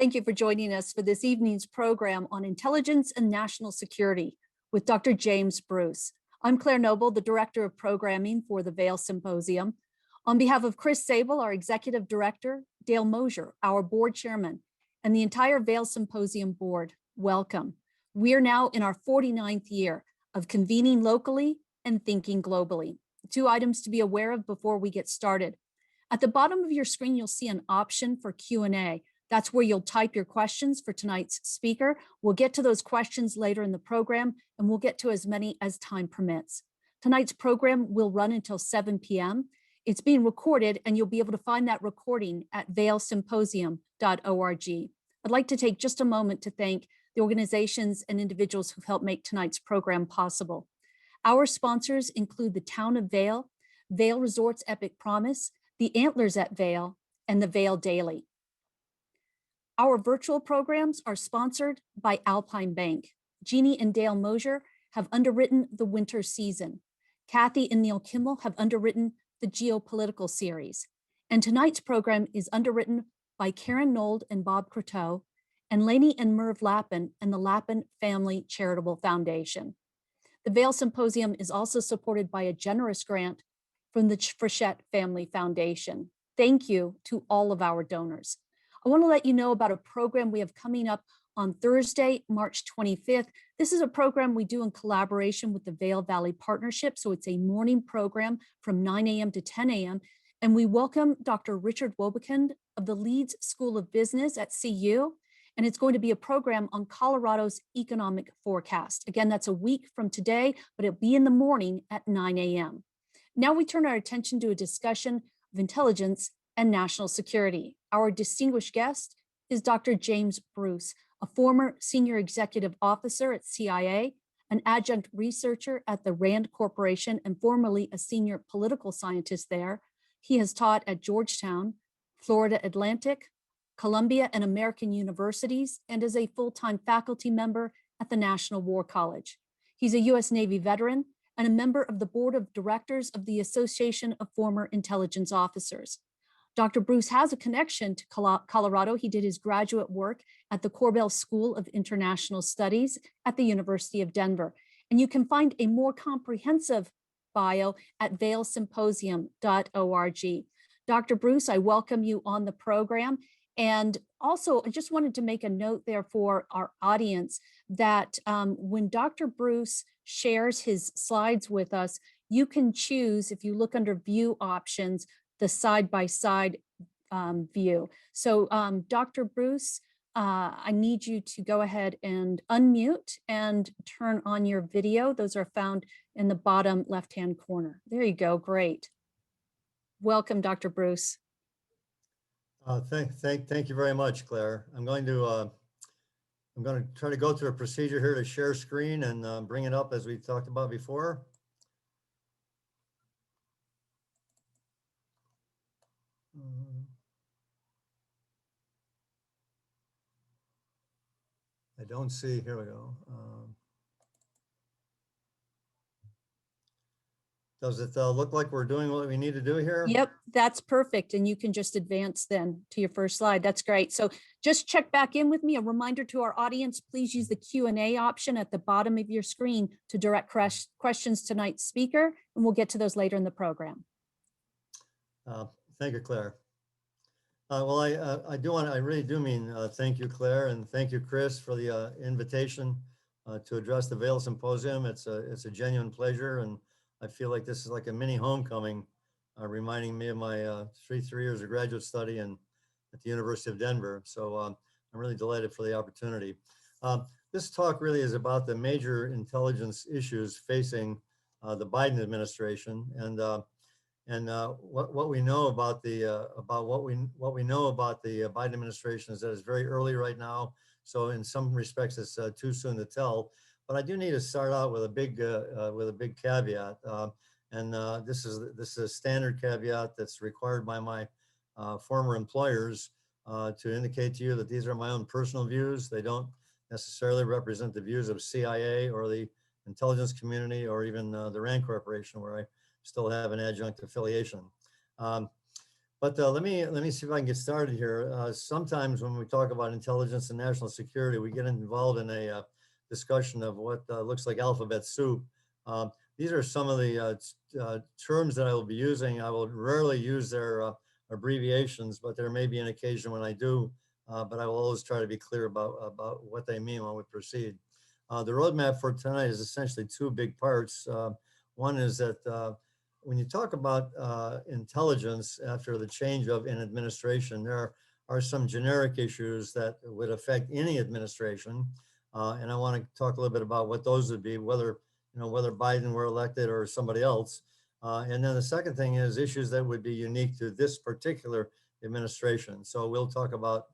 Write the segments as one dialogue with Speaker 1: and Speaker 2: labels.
Speaker 1: Thank you for joining us for this evening's program on intelligence and national security with Dr. James Bruce. I'm Claire Noble, the Director of Programming for the Vail Symposium. On behalf of Chris Sable, our Executive Director, Dale Mosier, our Board Chairman, and the entire Vail Symposium Board, welcome. We are now in our 49th year of convening locally and thinking globally. 2 items to be aware of before we get started. At the bottom of your screen, you'll see an option for Q&A. That's where you'll type your questions for tonight's speaker. We'll get to those questions later in the program, and we'll get to as many as time permits. Tonight's program will run until 7 p.m. It's being recorded, and you'll be able to find that recording at vailsymposium.org. I'd like to take just a moment to thank the organizations and individuals who've helped make tonight's program possible. Our sponsors include the Town of Vail, Vail Resorts Epic Promise, the Antlers at Vail, and the Vail Daily. Our virtual programs are sponsored by Alpine Bank. Jeannie and Dale Mosier have underwritten the winter season. Kathy and Neil Kimmel have underwritten the geopolitical series. And tonight's program is underwritten by Karen Nold and Bob Croteau, and Lainey and Merv Lappin and the Lappin Family Charitable Foundation. The Vail Symposium is also supported by a generous grant from the Frechette Family Foundation. Thank you to all of our donors. I want to let you know about a program we have coming up on Thursday, March 25th. This is a program we do in collaboration with the Vail Valley Partnership. So it's a morning program from 9 a.m. to 10 a.m. And we welcome Dr. Richard Wobekind of the Leeds School of Business at CU. And it's going to be a program on Colorado's economic forecast. Again, that's a week from today, but it'll be in the morning at 9 a.m. Now we turn our attention to a discussion of intelligence and national security. Our distinguished guest is Dr. James Bruce, a former senior executive officer at CIA, an adjunct researcher at the Rand Corporation, and formerly a senior political scientist there. He has taught at Georgetown, Florida Atlantic, Columbia, and American universities, and is a full-time faculty member at the National War College. He's a U.S. Navy veteran and a member of the board of directors of the Association of Former Intelligence Officers. Dr. Bruce has a connection to Colorado. He did his graduate work at the Korbel School of International Studies at the University of Denver. And you can find a more comprehensive bio at vailsymposium.org. Dr. Bruce, I welcome you on the program. And also, I just wanted to make a note there for our audience that when Dr. Bruce shares his slides with us, you can choose, if you look under view options, the side-by-side view. So Dr. Bruce, I need you to go ahead and unmute and turn on your video. Those are found in the bottom left-hand corner. There you go, great. Welcome, Dr. Bruce.
Speaker 2: Thank you very much, Claire. I'm going to try to go through a procedure here to share screen and bring it up as we talked about before. I don't see, here we go. Does it look like we're doing what we need to do here?
Speaker 1: Yep, that's perfect. And you can just advance then to your first slide. That's great. So just check back in with me. A reminder to our audience, please use the Q&A option at the bottom of your screen to direct questions to tonight's speaker, and we'll get to those later in the program.
Speaker 2: Thank you, Claire. Well, I really do mean thank you, Claire, and thank you, Chris, for the invitation to address the Vail Symposium. It's a genuine pleasure, and I feel like this is like a mini homecoming, reminding me of my 3 years of graduate study at the University of Denver. So I'm really delighted for the opportunity. This talk really is about the major intelligence issues facing the Biden administration, and what we know about the Biden administration is that it's very early right now. So in some respects, it's too soon to tell. But I do need to start out with a big caveat, and this is a standard caveat that's required by my former employers to indicate to you that these are my own personal views. They don't necessarily represent the views of CIA or the intelligence community or even the Rand Corporation, where I still have an adjunct affiliation. But let me see if I can get started here. Sometimes when we talk about intelligence and national security, we get involved in a discussion of what looks like alphabet soup. These are some of the terms that I will be using. I will rarely use their abbreviations, but there may be an occasion when I do. But I will always try to be clear about what they mean when we proceed. The roadmap for tonight is essentially two big parts. One is that when you talk about intelligence after the change in administration, there are some generic issues that would affect any administration. And I want to talk a little bit about what those would be, whether Biden were elected or somebody else. And then the second thing is issues that would be unique to this particular administration. So we'll talk about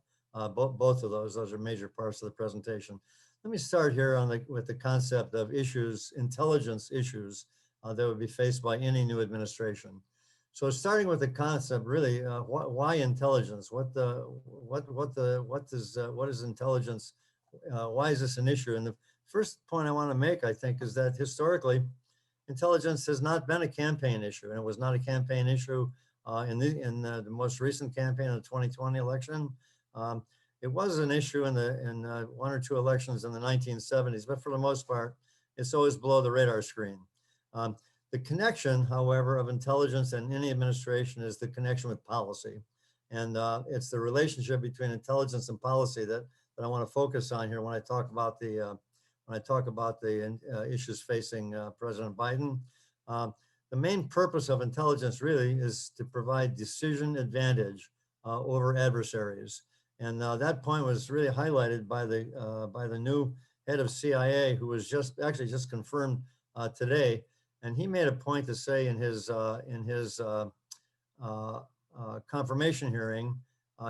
Speaker 2: both of those. Those are major parts of the presentation. Let me start here with the concept of issues, intelligence issues that would be faced by any new administration. So starting with the concept, really, why intelligence? What is intelligence? Why is this an issue? And the first point I want to make, I think, is that historically, intelligence has not been a campaign issue, and it was not a campaign issue in the most recent campaign of the 2020 election. It was an issue in one or two elections in the 1970s, but for the most part, it's always below the radar screen. The connection, however, of intelligence and any administration is the connection with policy. And it's the relationship between intelligence and policy that I want to focus on here when I talk about the issues facing President Biden. The main purpose of intelligence really is to provide decision advantage over adversaries. And that point was really highlighted by the new head of CIA, who was just confirmed today. And he made a point to say in his confirmation hearing,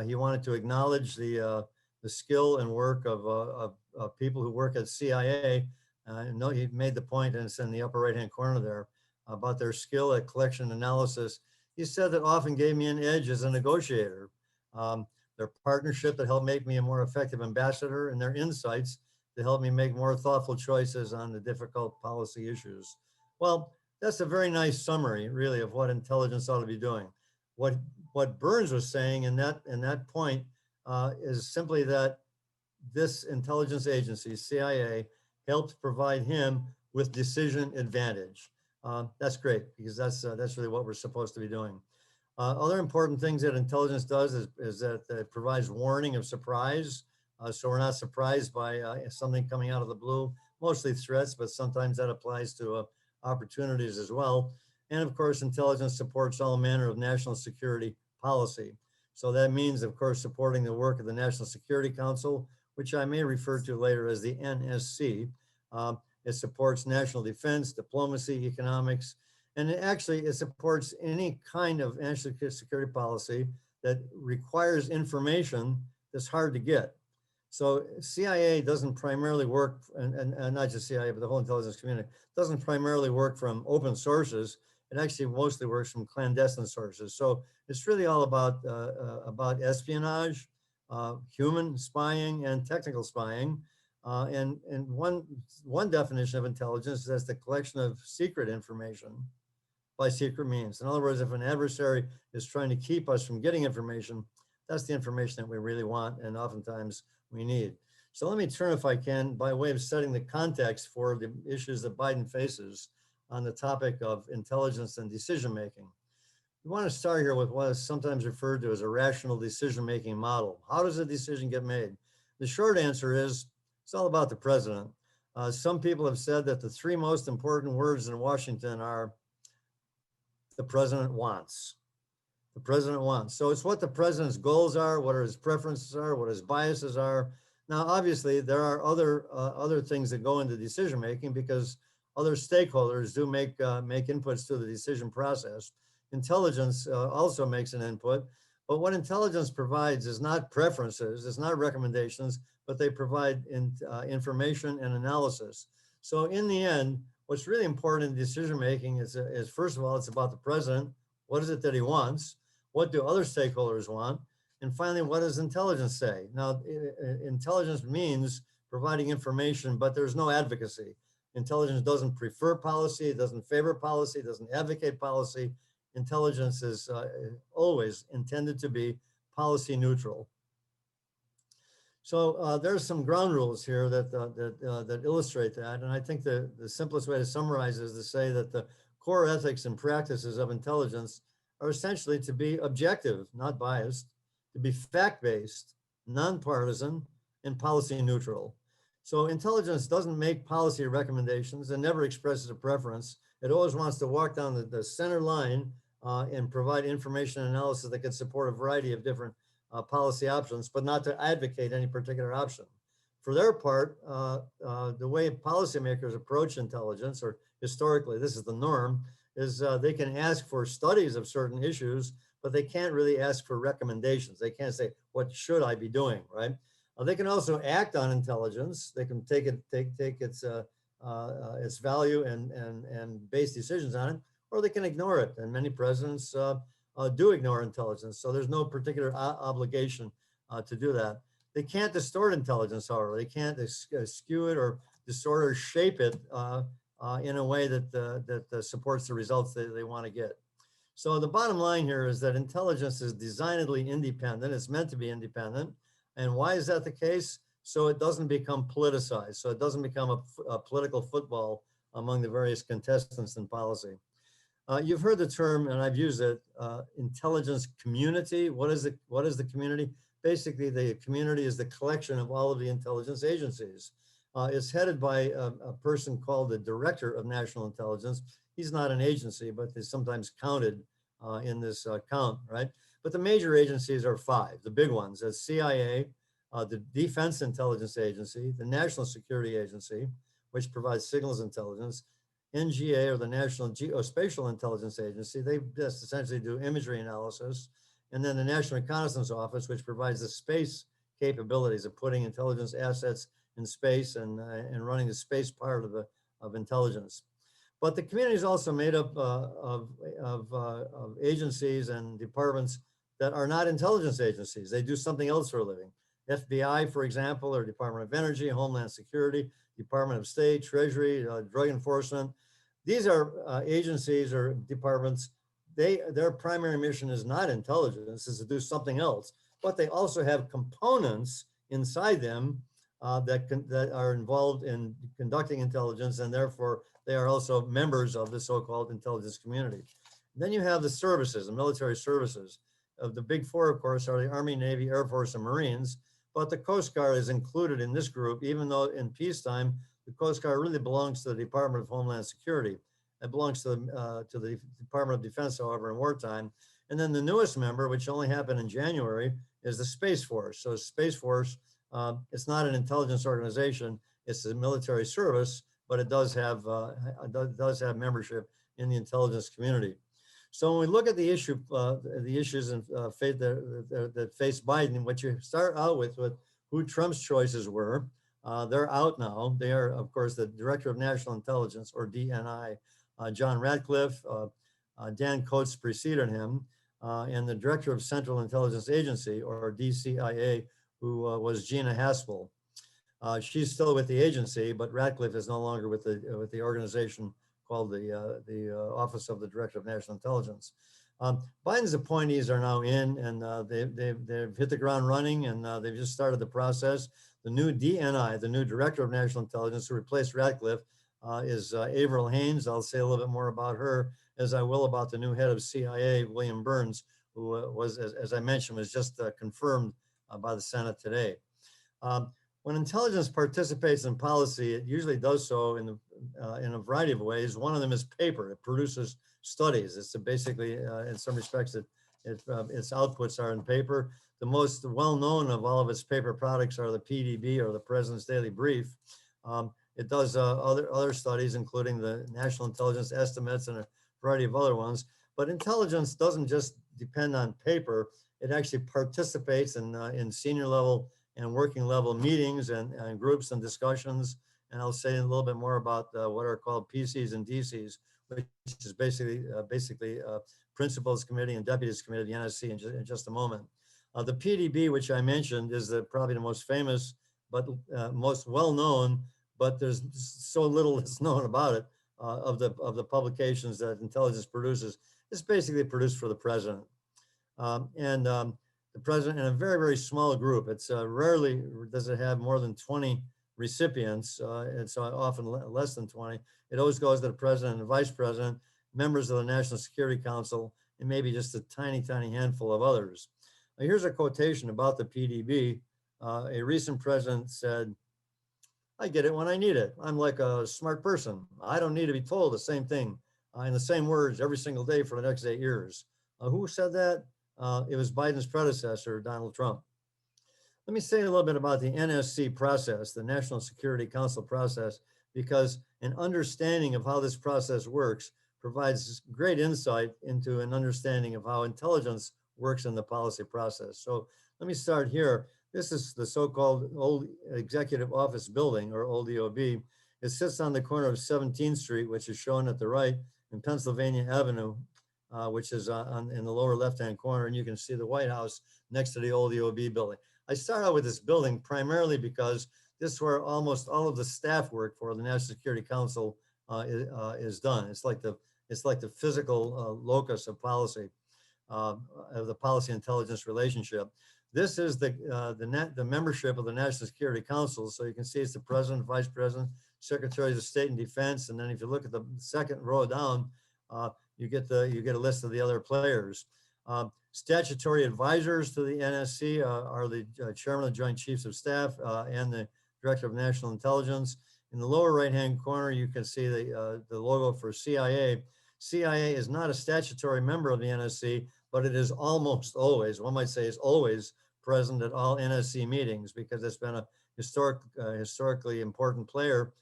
Speaker 2: he wanted to acknowledge the skill and work of people who work at CIA. No, he made the point, and it's in the upper right-hand corner there, about their skill at collection analysis. He said that often gave me an edge as a negotiator. Their partnership that helped make me a more effective ambassador, and their insights to help me make more thoughtful choices on the difficult policy issues. Well, that's a very nice summary, really, of what intelligence ought to be doing. What Burns was saying in that point is simply that this intelligence agency, CIA, helped provide him with decision advantage. That's great, because that's really what we're supposed to be doing. Other important things that intelligence does is that it provides warning of surprise. So we're not surprised by something coming out of the blue, mostly threats, but sometimes that applies to opportunities as well. And of course, intelligence supports all manner of national security policy. So that means, of course, supporting the work of the National Security Council, which I may refer to later as the NSC. It supports national defense, diplomacy, economics, and it supports any kind of national security policy that requires information that's hard to get. So CIA doesn't primarily work, and not just CIA, but the whole intelligence community, doesn't primarily work from open sources. It actually mostly works from clandestine sources. So it's really all about espionage, human spying, and technical spying. And one definition of intelligence is the collection of secret information by secret means. In other words, if an adversary is trying to keep us from getting information, that's the information that we really want, and oftentimes we need. So let me turn, if I can, by way of setting the context for the issues that Biden faces on the topic of intelligence and decision-making. We want to start here with what is sometimes referred to as a rational decision-making model. How does a decision get made? The short answer is it's all about the president. Some people have said that the three most important words in Washington are the president wants. The president wants. So it's what the president's goals are, what his preferences are, what his biases are. Now, obviously, there are other things that go into decision making, because other stakeholders do make inputs to the decision process. Intelligence also makes an input, but what intelligence provides is not preferences, it's not recommendations, but they provide information and analysis. So in the end, what's really important in decision making is first of all, it's about the president. What is it that he wants? What do other stakeholders want? And finally, what does intelligence say? Now, intelligence means providing information, but there's no advocacy. Intelligence doesn't prefer policy, it doesn't favor policy, it doesn't advocate policy. intelligence is always intended to be policy neutral. So there's some ground rules here that illustrate that, and I think the simplest way to summarize is to say that the core ethics and practices of intelligence are essentially to be objective, not biased, to be fact-based, nonpartisan, and policy neutral. So intelligence doesn't make policy recommendations and never expresses a preference. It always wants to walk down the center line and provide information and analysis that can support a variety of different policy options, but not to advocate any particular option. For their part, the way policymakers approach intelligence, or historically, this is the norm, is they can ask for studies of certain issues, but they can't really ask for recommendations. They can't say, what should I be doing, right? They can also act on intelligence. They can take its value and base decisions on it, or they can ignore it. And many presidents do ignore intelligence. So there's no particular obligation to do that. They can't distort intelligence, however. They can't skew it or distort or shape it in a way that supports the results they want to get. So the bottom line here is that intelligence is designedly independent. It's meant to be independent. And why is that the case? So it doesn't become politicized. So it doesn't become a political football among the various contestants in policy. You've heard the term, and I've used it, intelligence community. What is the community? Basically, the community is the collection of all of the intelligence agencies. It's headed by a person called the Director of National Intelligence. He's not an agency, but they're sometimes counted in this count, right? But the major agencies are five, the big ones: that's CIA, the Defense Intelligence Agency, the National Security Agency, which provides signals intelligence, NGA, or the National Geospatial Intelligence Agency. They just essentially do imagery analysis. And then the National Reconnaissance Office, which provides the space capabilities of putting intelligence assets in space and running the space part of intelligence. But the community is also made up of agencies and departments that are not intelligence agencies. They do something else for a living. FBI, for example, or Department of Energy, Homeland Security, Department of State, Treasury, Drug Enforcement. These are agencies or departments. Their primary mission is not intelligence, is to do something else, but they also have components inside them that are involved in conducting intelligence, and therefore they are also members of the so-called intelligence community. Then you have the services, the military services. Of the big four, of course, are the Army, Navy, Air Force, and Marines, but the Coast Guard is included in this group, even though in peacetime, the Coast Guard really belongs to the Department of Homeland Security. It belongs to the Department of Defense, however, in wartime. And then the newest member, which only happened in January, is the Space Force. So Space Force, it's not an intelligence organization, it's a military service, but it does have membership in the intelligence community. So when we look at the issues that face Biden, what you start out with who Trump's choices were. They're out now. They are, of course, the Director of National Intelligence, or DNI, John Ratcliffe. Dan Coats preceded him, and the Director of Central Intelligence Agency, or DCIA, who was Gina Haspel. She's still with the agency, but Ratcliffe is no longer with the organization called the Office of the Director of National Intelligence. Biden's appointees are now in, and they've hit the ground running, and they've just started the process. The new DNI, the new Director of National Intelligence, who replaced Ratcliffe, is Avril Haines. I'll say a little bit more about her, as I will about the new head of CIA, William Burns, who was, as I mentioned, was just confirmed by the Senate today. When intelligence participates in policy, it usually does so in a variety of ways. One of them is paper. It produces studies. It's basically, in some respects, its outputs are in paper. The most well-known of all of its paper products are the PDB, or the President's Daily Brief. It does other studies, including the National Intelligence Estimates and a variety of other ones. But intelligence doesn't just depend on paper. It actually participates in senior level and working level meetings and groups and discussions. And I'll say a little bit more about what are called PCs and DCs, which is basically Principals Committee and Deputies Committee of the NSC in just a moment. The PDB, which I mentioned, is probably the most famous, but most well-known, but there's so little that's known about it, of the publications that intelligence produces. It's basically produced for the president. The president in a very, very small group. It's rarely does it have more than 20 recipients. It's often less than 20. It always goes to the president and vice president, members of the National Security Council, and maybe just a tiny, tiny handful of others. Here's a quotation about the PDB. A recent president said, "I get it when I need it. I'm like a smart person. I don't need to be told the same thing in the same words every single day for the next 8 years." Who said that? It was Biden's predecessor, Donald Trump. Let me say a little bit about the NSC process, the National Security Council process, because an understanding of how this process works provides great insight into an understanding of how intelligence works in the policy process. So let me start here. This is the so-called Old Executive Office Building, or Old EOB. It sits on the corner of 17th Street, which is shown at the right, and Pennsylvania Avenue, which is in the lower left-hand corner, and you can see the White House next to the old EOB building. I start out with this building primarily because this is where almost all of the staff work for the National Security Council is done. It's like the physical locus of policy, of the policy intelligence relationship. This is the membership of the National Security Council. So you can see it's the president, vice president, secretaries of state and defense, and then if you look at the second row down, you get a list of the other players. Statutory advisors to the NSC are the chairman of the Joint Chiefs of Staff and the director of national intelligence. In the lower right-hand corner, you can see the logo for CIA. CIA is not a statutory member of the NSC, but it is almost always, one might say is always present at all NSC meetings because it's been a historically important player,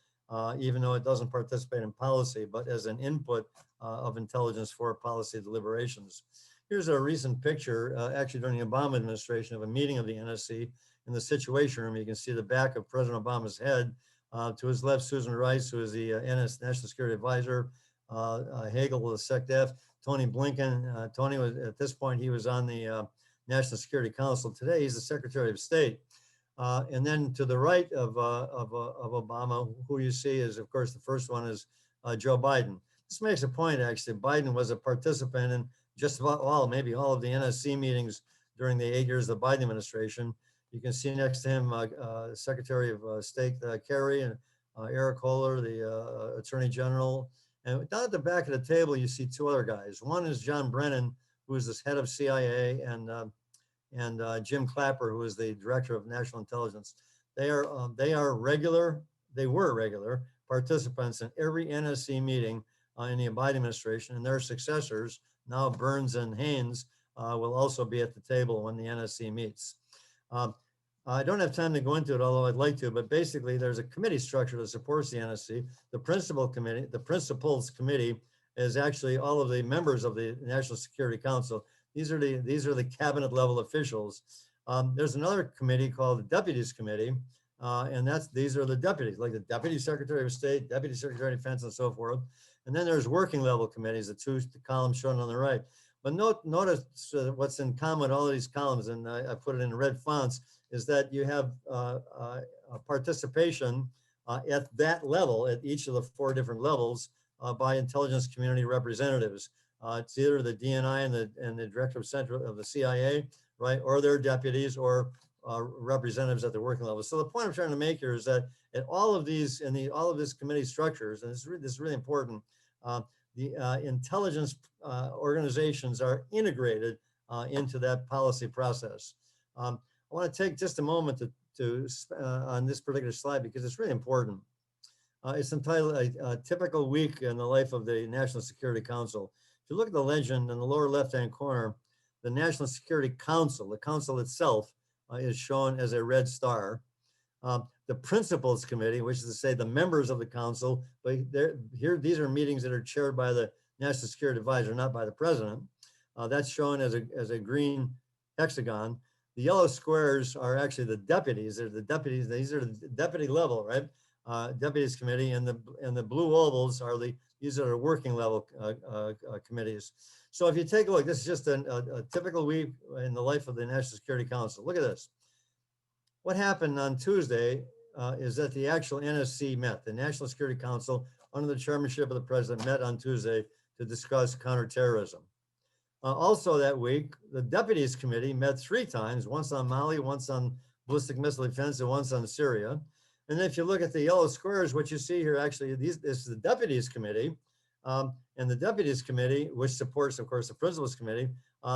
Speaker 2: even though it doesn't participate in policy, but as an input of intelligence for policy deliberations. Here's a recent picture, actually during the Obama administration, of a meeting of the NSC in the Situation Room. You can see the back of President Obama's head. To his left, Susan Rice, who is the National Security Advisor, Hagel, the SecDef, Tony Blinken. Tony was, at this point, he was on the National Security Council. Today, he's the Secretary of State. And then to the right of Obama, who you see is, of course, the first one is Joe Biden. This makes a point, actually. Biden was a participant in just about all, maybe all of the NSC meetings during the 8 years of the Biden administration. You can see next to him Secretary of State Kerry and Eric Holder, the Attorney General. And down at the back of the table, you see two other guys. One is John Brennan, who is the head of CIA, and Jim Clapper, who is the director of national intelligence. They were regular participants in every NSC meeting in the Biden administration, and their successors, now Burns and Haynes, will also be at the table when the NSC meets. I don't have time to go into it, although I'd like to, but basically there's a committee structure that supports the NSC. The Principals Committee is actually all of the members of the National Security Council. These are the cabinet level officials. There's another committee called the Deputies Committee, and these are the deputies, like the Deputy Secretary of State, Deputy Secretary of Defense, and so forth. And then there's working level committees, the columns shown on the right. But notice what's in common with all of these columns, and I put it in red fonts, is that you have participation at that level, at each of the four different levels, by intelligence community representatives. It's either the DNI and the director of the CIA, right, or their deputies, or representatives at the working level. So the point I'm trying to make here is that at all of these, all of these committee structures, and this is really important, the intelligence organizations are integrated into that policy process. I want to take just a moment on this particular slide because it's really important. It's entitled a Typical Week in the Life of the National Security Council. If you look at the legend in the lower left-hand corner, the National Security Council, the council itself, is shown as a red star. The Principals Committee, which is to say the members of the council, but these are meetings that are chaired by the National Security Advisor, not by the president. That's shown as a green hexagon. The yellow squares are actually the deputies. They're the deputies. These are the deputy level, right? Deputies Committee, and the blue ovals are these are the working level committees. So if you take a look, this is just a typical week in the life of the National Security Council. Look at this. What happened on Tuesday is that the actual NSC met. The National Security Council, under the chairmanship of the president, met on Tuesday to discuss counterterrorism. Also that week, the Deputies Committee met 3 times, once on Mali, once on ballistic missile defense, and once on Syria. And if you look at the yellow squares, what you see here, actually, this is the Deputies Committee. And the Deputies Committee, which supports, of course, the Principals Committee,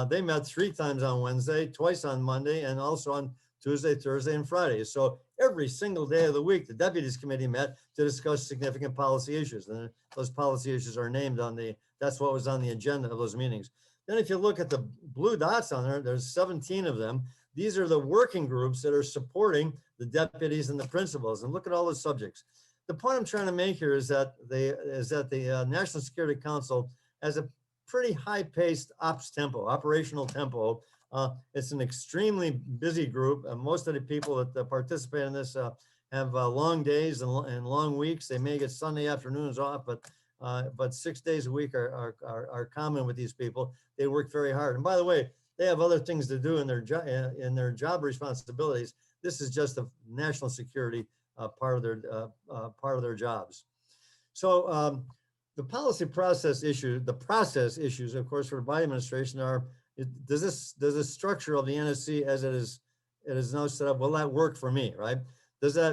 Speaker 2: they met 3 times on Wednesday, twice on Monday, and also on Tuesday, Thursday, and Friday. So every single day of the week, the Deputies Committee met to discuss significant policy issues. And those policy issues are named on that's what was on the agenda of those meetings. Then if you look at the blue dots on there, there's 17 of them. These are the working groups that are supporting the deputies and the principals. And look at all the subjects. The point I'm trying to make here is that the National Security Council has a pretty high-paced operational tempo. It's an extremely busy group. Most of the people that participate in this have long days and long weeks. They may get Sunday afternoons off, but 6 days a week are common with these people. They work very hard. And by the way, they have other things to do in their job responsibilities. This is just the national security part of their jobs. So the policy process issue, the process issues, of course, for the Biden administration are: does the structure of the NSC as it is now set up, will that work for me, right?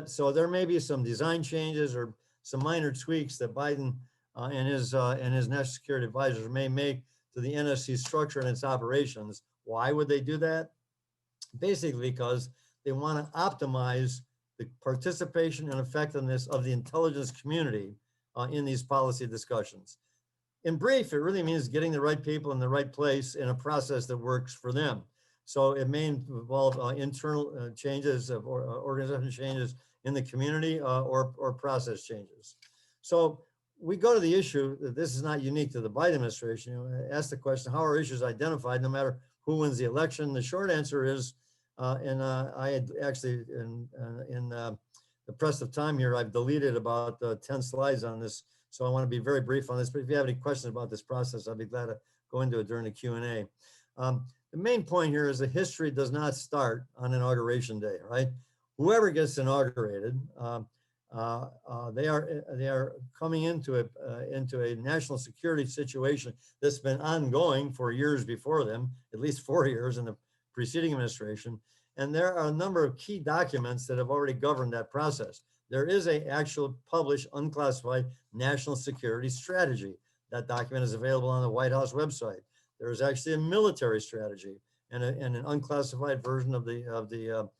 Speaker 2: So there may be some design changes or some minor tweaks that Biden and his national security advisors may make to the NSC structure and its operations. Why would they do that? Basically because they want to optimize the participation and effectiveness of the intelligence community in these policy discussions. In brief, it really means getting the right people in the right place in a process that works for them. So it may involve internal changes or organizational changes in the community or process changes. So we go to the issue that this is not unique to the Biden administration. Ask the question, how are issues identified no matter who wins the election? The short answer is, I had actually, in the press of time here, I've deleted about 10 slides on this. So I want to be very brief on this, but if you have any questions about this process, I'll be glad to go into it during the Q&A. The main point here is that history does not start on inauguration day, right? Whoever gets inaugurated, they are coming into a national security situation that's been ongoing for years before them, at least 4 years in the preceding administration. And there are a number of key documents that have already governed that process. There is an actual published, unclassified national security strategy. That document is available on the White House website. There is actually a military strategy and an unclassified version of the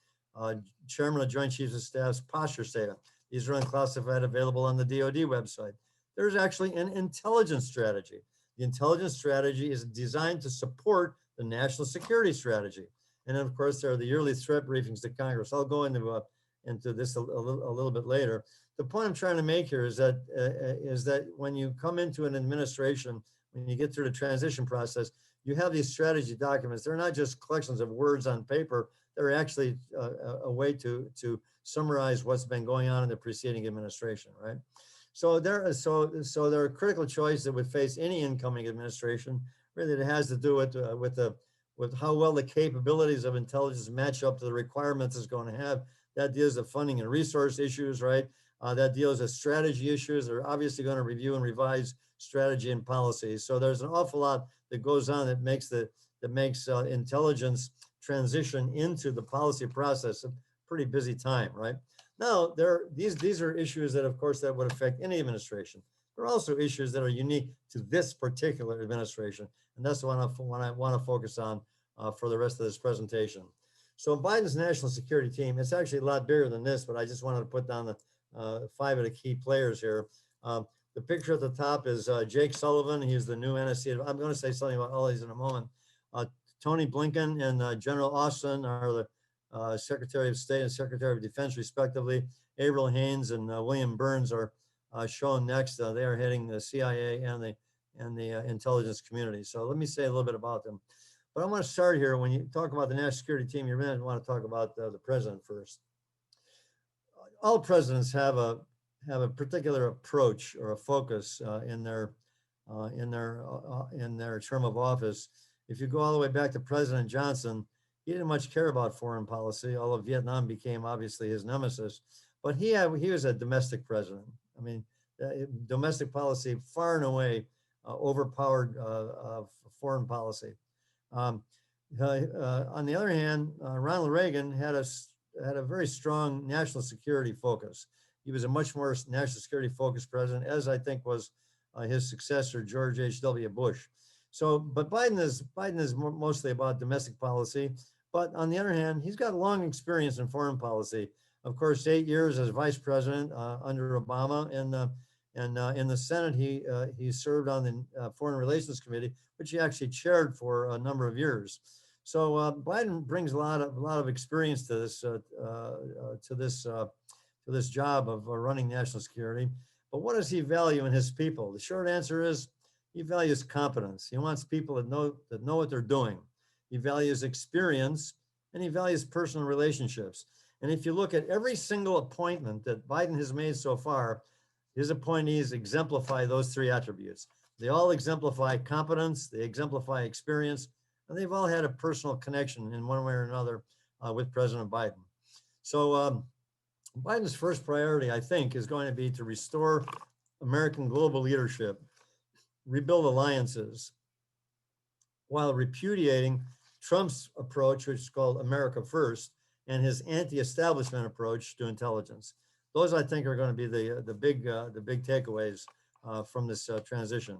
Speaker 2: Chairman of Joint Chiefs of Staff's posture statement. These are unclassified, available on the DoD website. There's actually an intelligence strategy. The intelligence strategy is designed to support the national security strategy. And of course, there are the yearly threat briefings to Congress. I'll go into this a little bit later. The point I'm trying to make here is that when you come into an administration, when you get through the transition process, you have these strategy documents. They're not just collections of words on paper. They're actually a way to summarize what's been going on in the preceding administration, right? So there are critical choices that would face any incoming administration. Really, it has to do with how well the capabilities of intelligence match up to the requirements it's going to have. That deals with funding and resource issues, right? That deals with strategy issues. They're obviously going to review and revise strategy and policy. So there's an awful lot that goes on that makes intelligence transition into the policy process a pretty busy time, right? Now, these are issues that, of course, that would affect any administration. There are also issues that are unique to this particular administration, and that's what I want to focus on for the rest of this presentation. So Biden's national security team, it's actually a lot bigger than this, but I just wanted to put down the 5 of the key players here. The picture at the top is Jake Sullivan. He's the new NSC. I'm going to say something about all these in a moment. Tony Blinken and General Austin are the Secretary of State and Secretary of Defense, respectively. Avril Haines and William Burns are shown next. They are heading the CIA and the intelligence community. So let me say a little bit about them. But I want to start here. When you talk about the national security team, you're going to want to talk about the president first. All presidents have a particular approach or a focus in their term of office. If you go all the way back to President Johnson, he didn't much care about foreign policy, although Vietnam became obviously his nemesis. But he was a domestic president. I mean, domestic policy far and away overpowered foreign policy. On the other hand, Ronald Reagan had a very strong national security focus. He was a much more national security focused president, as I think was his successor, George H.W. Bush. So, but Biden is mostly about domestic policy. But on the other hand, he's got long experience in foreign policy. Of course, 8 years as vice president under Obama, and in the Senate, he served on the Foreign Relations Committee, which he actually chaired for a number of years. So Biden brings a lot of experience to this job of running national security. But what does he value in his people? The short answer is he values competence. He wants people that know what they're doing. He values experience, and he values personal relationships. And if you look at every single appointment that Biden has made so far, his appointees exemplify those three attributes. They all exemplify competence, they exemplify experience, and they've all had a personal connection in one way or another with President Biden. So Biden's first priority, I think, is going to be to restore American global leadership, rebuild alliances, while repudiating Trump's approach, which is called America First, and his anti-establishment approach to intelligence. Those, I think, are going to be the big takeaways from this transition.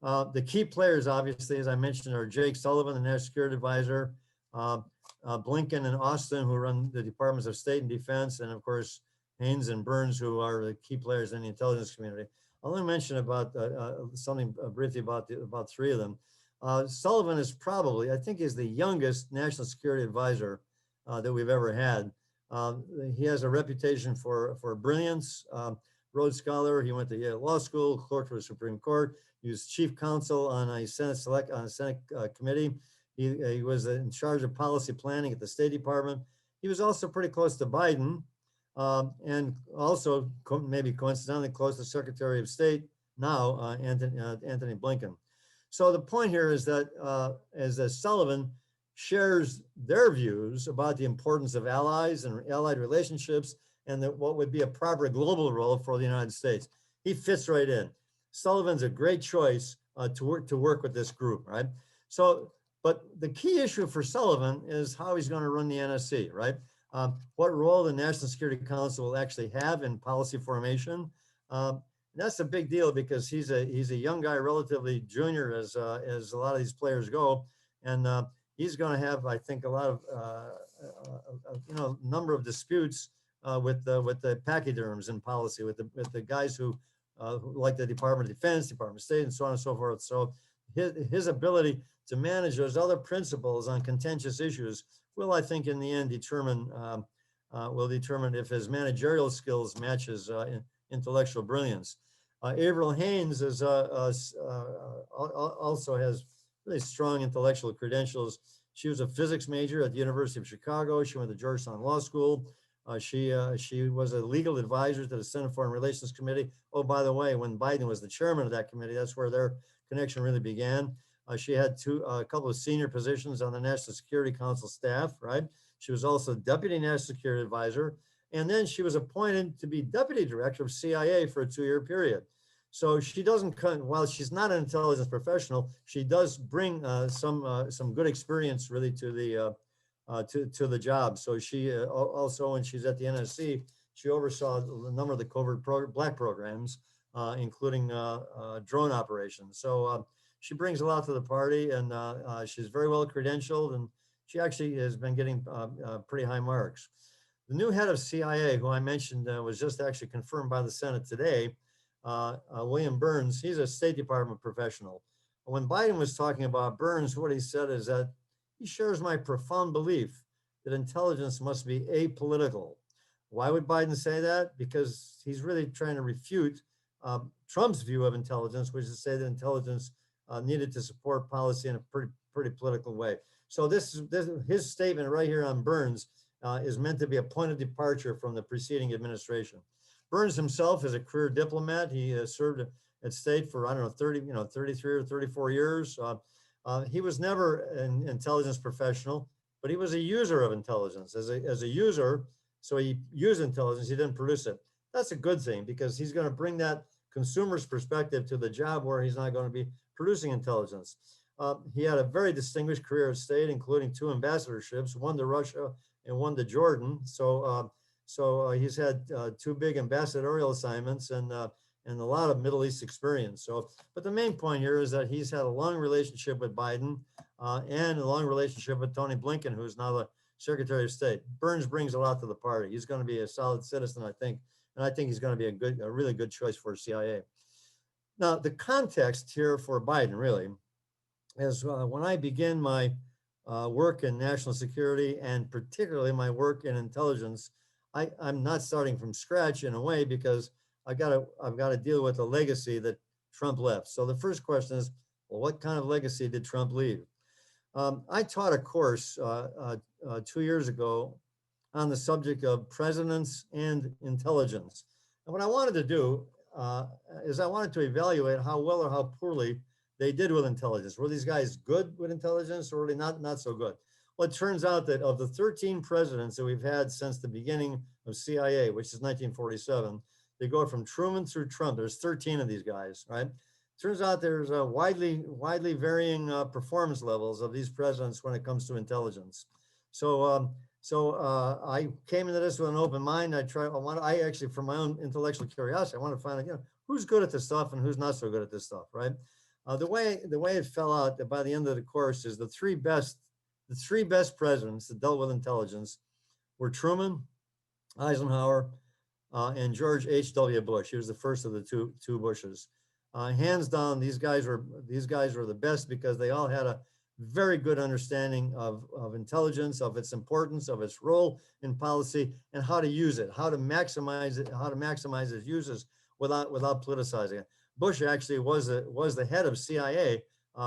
Speaker 2: The key players, obviously, as I mentioned, are Jake Sullivan, the National Security Advisor, Blinken and Austin, who run the Departments of State and Defense, and of course, Haynes and Burns, who are the key players in the intelligence community. I'll only mention about something briefly about three of them. Sullivan is probably, I think, is the youngest National Security Advisor that we've ever had. He has a reputation for brilliance. Rhodes Scholar. He went to Yale Law School, clerked for the Supreme Court. He was chief counsel on a Senate committee. He was in charge of policy planning at the State Department. He was also pretty close to Biden, and also maybe coincidentally close to Secretary of State now, Anthony Blinken. So the point here is that Sullivan shares their views about the importance of allies and allied relationships, and that what would be a proper global role for the United States. He fits right in. Sullivan's a great choice to work with this group, right? So, but the key issue for Sullivan is how he's going to run the NSC, right? What role the National Security Council will actually have in policy formation. That's a big deal because he's a young guy, relatively junior as a lot of these players go, and he's going to have, I think, a lot of number of disputes with the pachyderms in policy, with the guys who like the Department of Defense, Department of State, and so on and so forth. So his ability to manage those other principles on contentious issues will, I think, in the end determine if his managerial skills match his intellectual brilliance. Avril Haines is also has really strong intellectual credentials. She was a physics major at the University of Chicago. She went to Georgetown Law School. She was a legal advisor to the Senate Foreign Relations Committee. Oh, by the way, when Biden was the chairman of that committee, that's where their connection really began. She had a couple of senior positions on the National Security Council staff, right? She was also Deputy National Security Advisor. And then she was appointed to be Deputy Director of CIA for a 2-year period. So she doesn't, while she's not an intelligence professional, she does bring some good experience really to the job. So she also, when she's at the NSC, she oversaw a number of the covert black programs, including drone operations. So she brings a lot to the party, and she's very well credentialed, and she actually has been getting pretty high marks. The new head of CIA, who I mentioned was just actually confirmed by the Senate today, William Burns. He's a State Department professional. When Biden was talking about Burns, what he said is that he shares my profound belief that intelligence must be apolitical. Why would Biden say that? Because he's really trying to refute Trump's view of intelligence, which is to say that intelligence needed to support policy in a pretty political way. So his statement right here on Burns is meant to be a point of departure from the preceding administration. Burns himself is a career diplomat. He served at state for, 33 or 34 years. He was never an intelligence professional, but he was a user of intelligence. As a user, so he used intelligence, he didn't produce it. That's a good thing because he's going to bring that consumer's perspective to the job where he's not going to be producing intelligence. He had a very distinguished career at state, including 2 ambassadorships, one to Russia and one to Jordan. So he's had 2 big ambassadorial assignments and a lot of Middle East experience. So, but the main point here is that he's had a long relationship with Biden and a long relationship with Tony Blinken, who's now the Secretary of State. Burns brings a lot to the party. He's going to be a solid citizen, I think, and I think he's going to be a really good choice for CIA. Now, the context here for Biden really is when I begin my work in national security and particularly my work in intelligence, I'm not starting from scratch in a way because I've got to deal with the legacy that Trump left. So the first question is, well, what kind of legacy did Trump leave? I taught a course 2 years ago on the subject of presidents and intelligence. And what I wanted to do is I wanted to evaluate how well or how poorly they did with intelligence. Were these guys good with intelligence or were they not so good? Well, it turns out that of the 13 presidents that we've had since the beginning of CIA, which is 1947, they go from Truman through Trump. There's 13 of these guys, right? Turns out there's a widely varying performance levels of these presidents when it comes to intelligence. So I came into this with an open mind. I actually, for my own intellectual curiosity, I want to find out, who's good at this stuff and who's not so good at this stuff, right? The way it fell out by the end of the course is the three best presidents that dealt with intelligence were Truman, Eisenhower, and George H.W. Bush. He was the first of the two Bushes. Hands down, these guys were the best because they all had a very good understanding of intelligence, of its importance, of its role in policy, and how to use it, how to maximize its uses without politicizing it. Bush actually was the head of CIA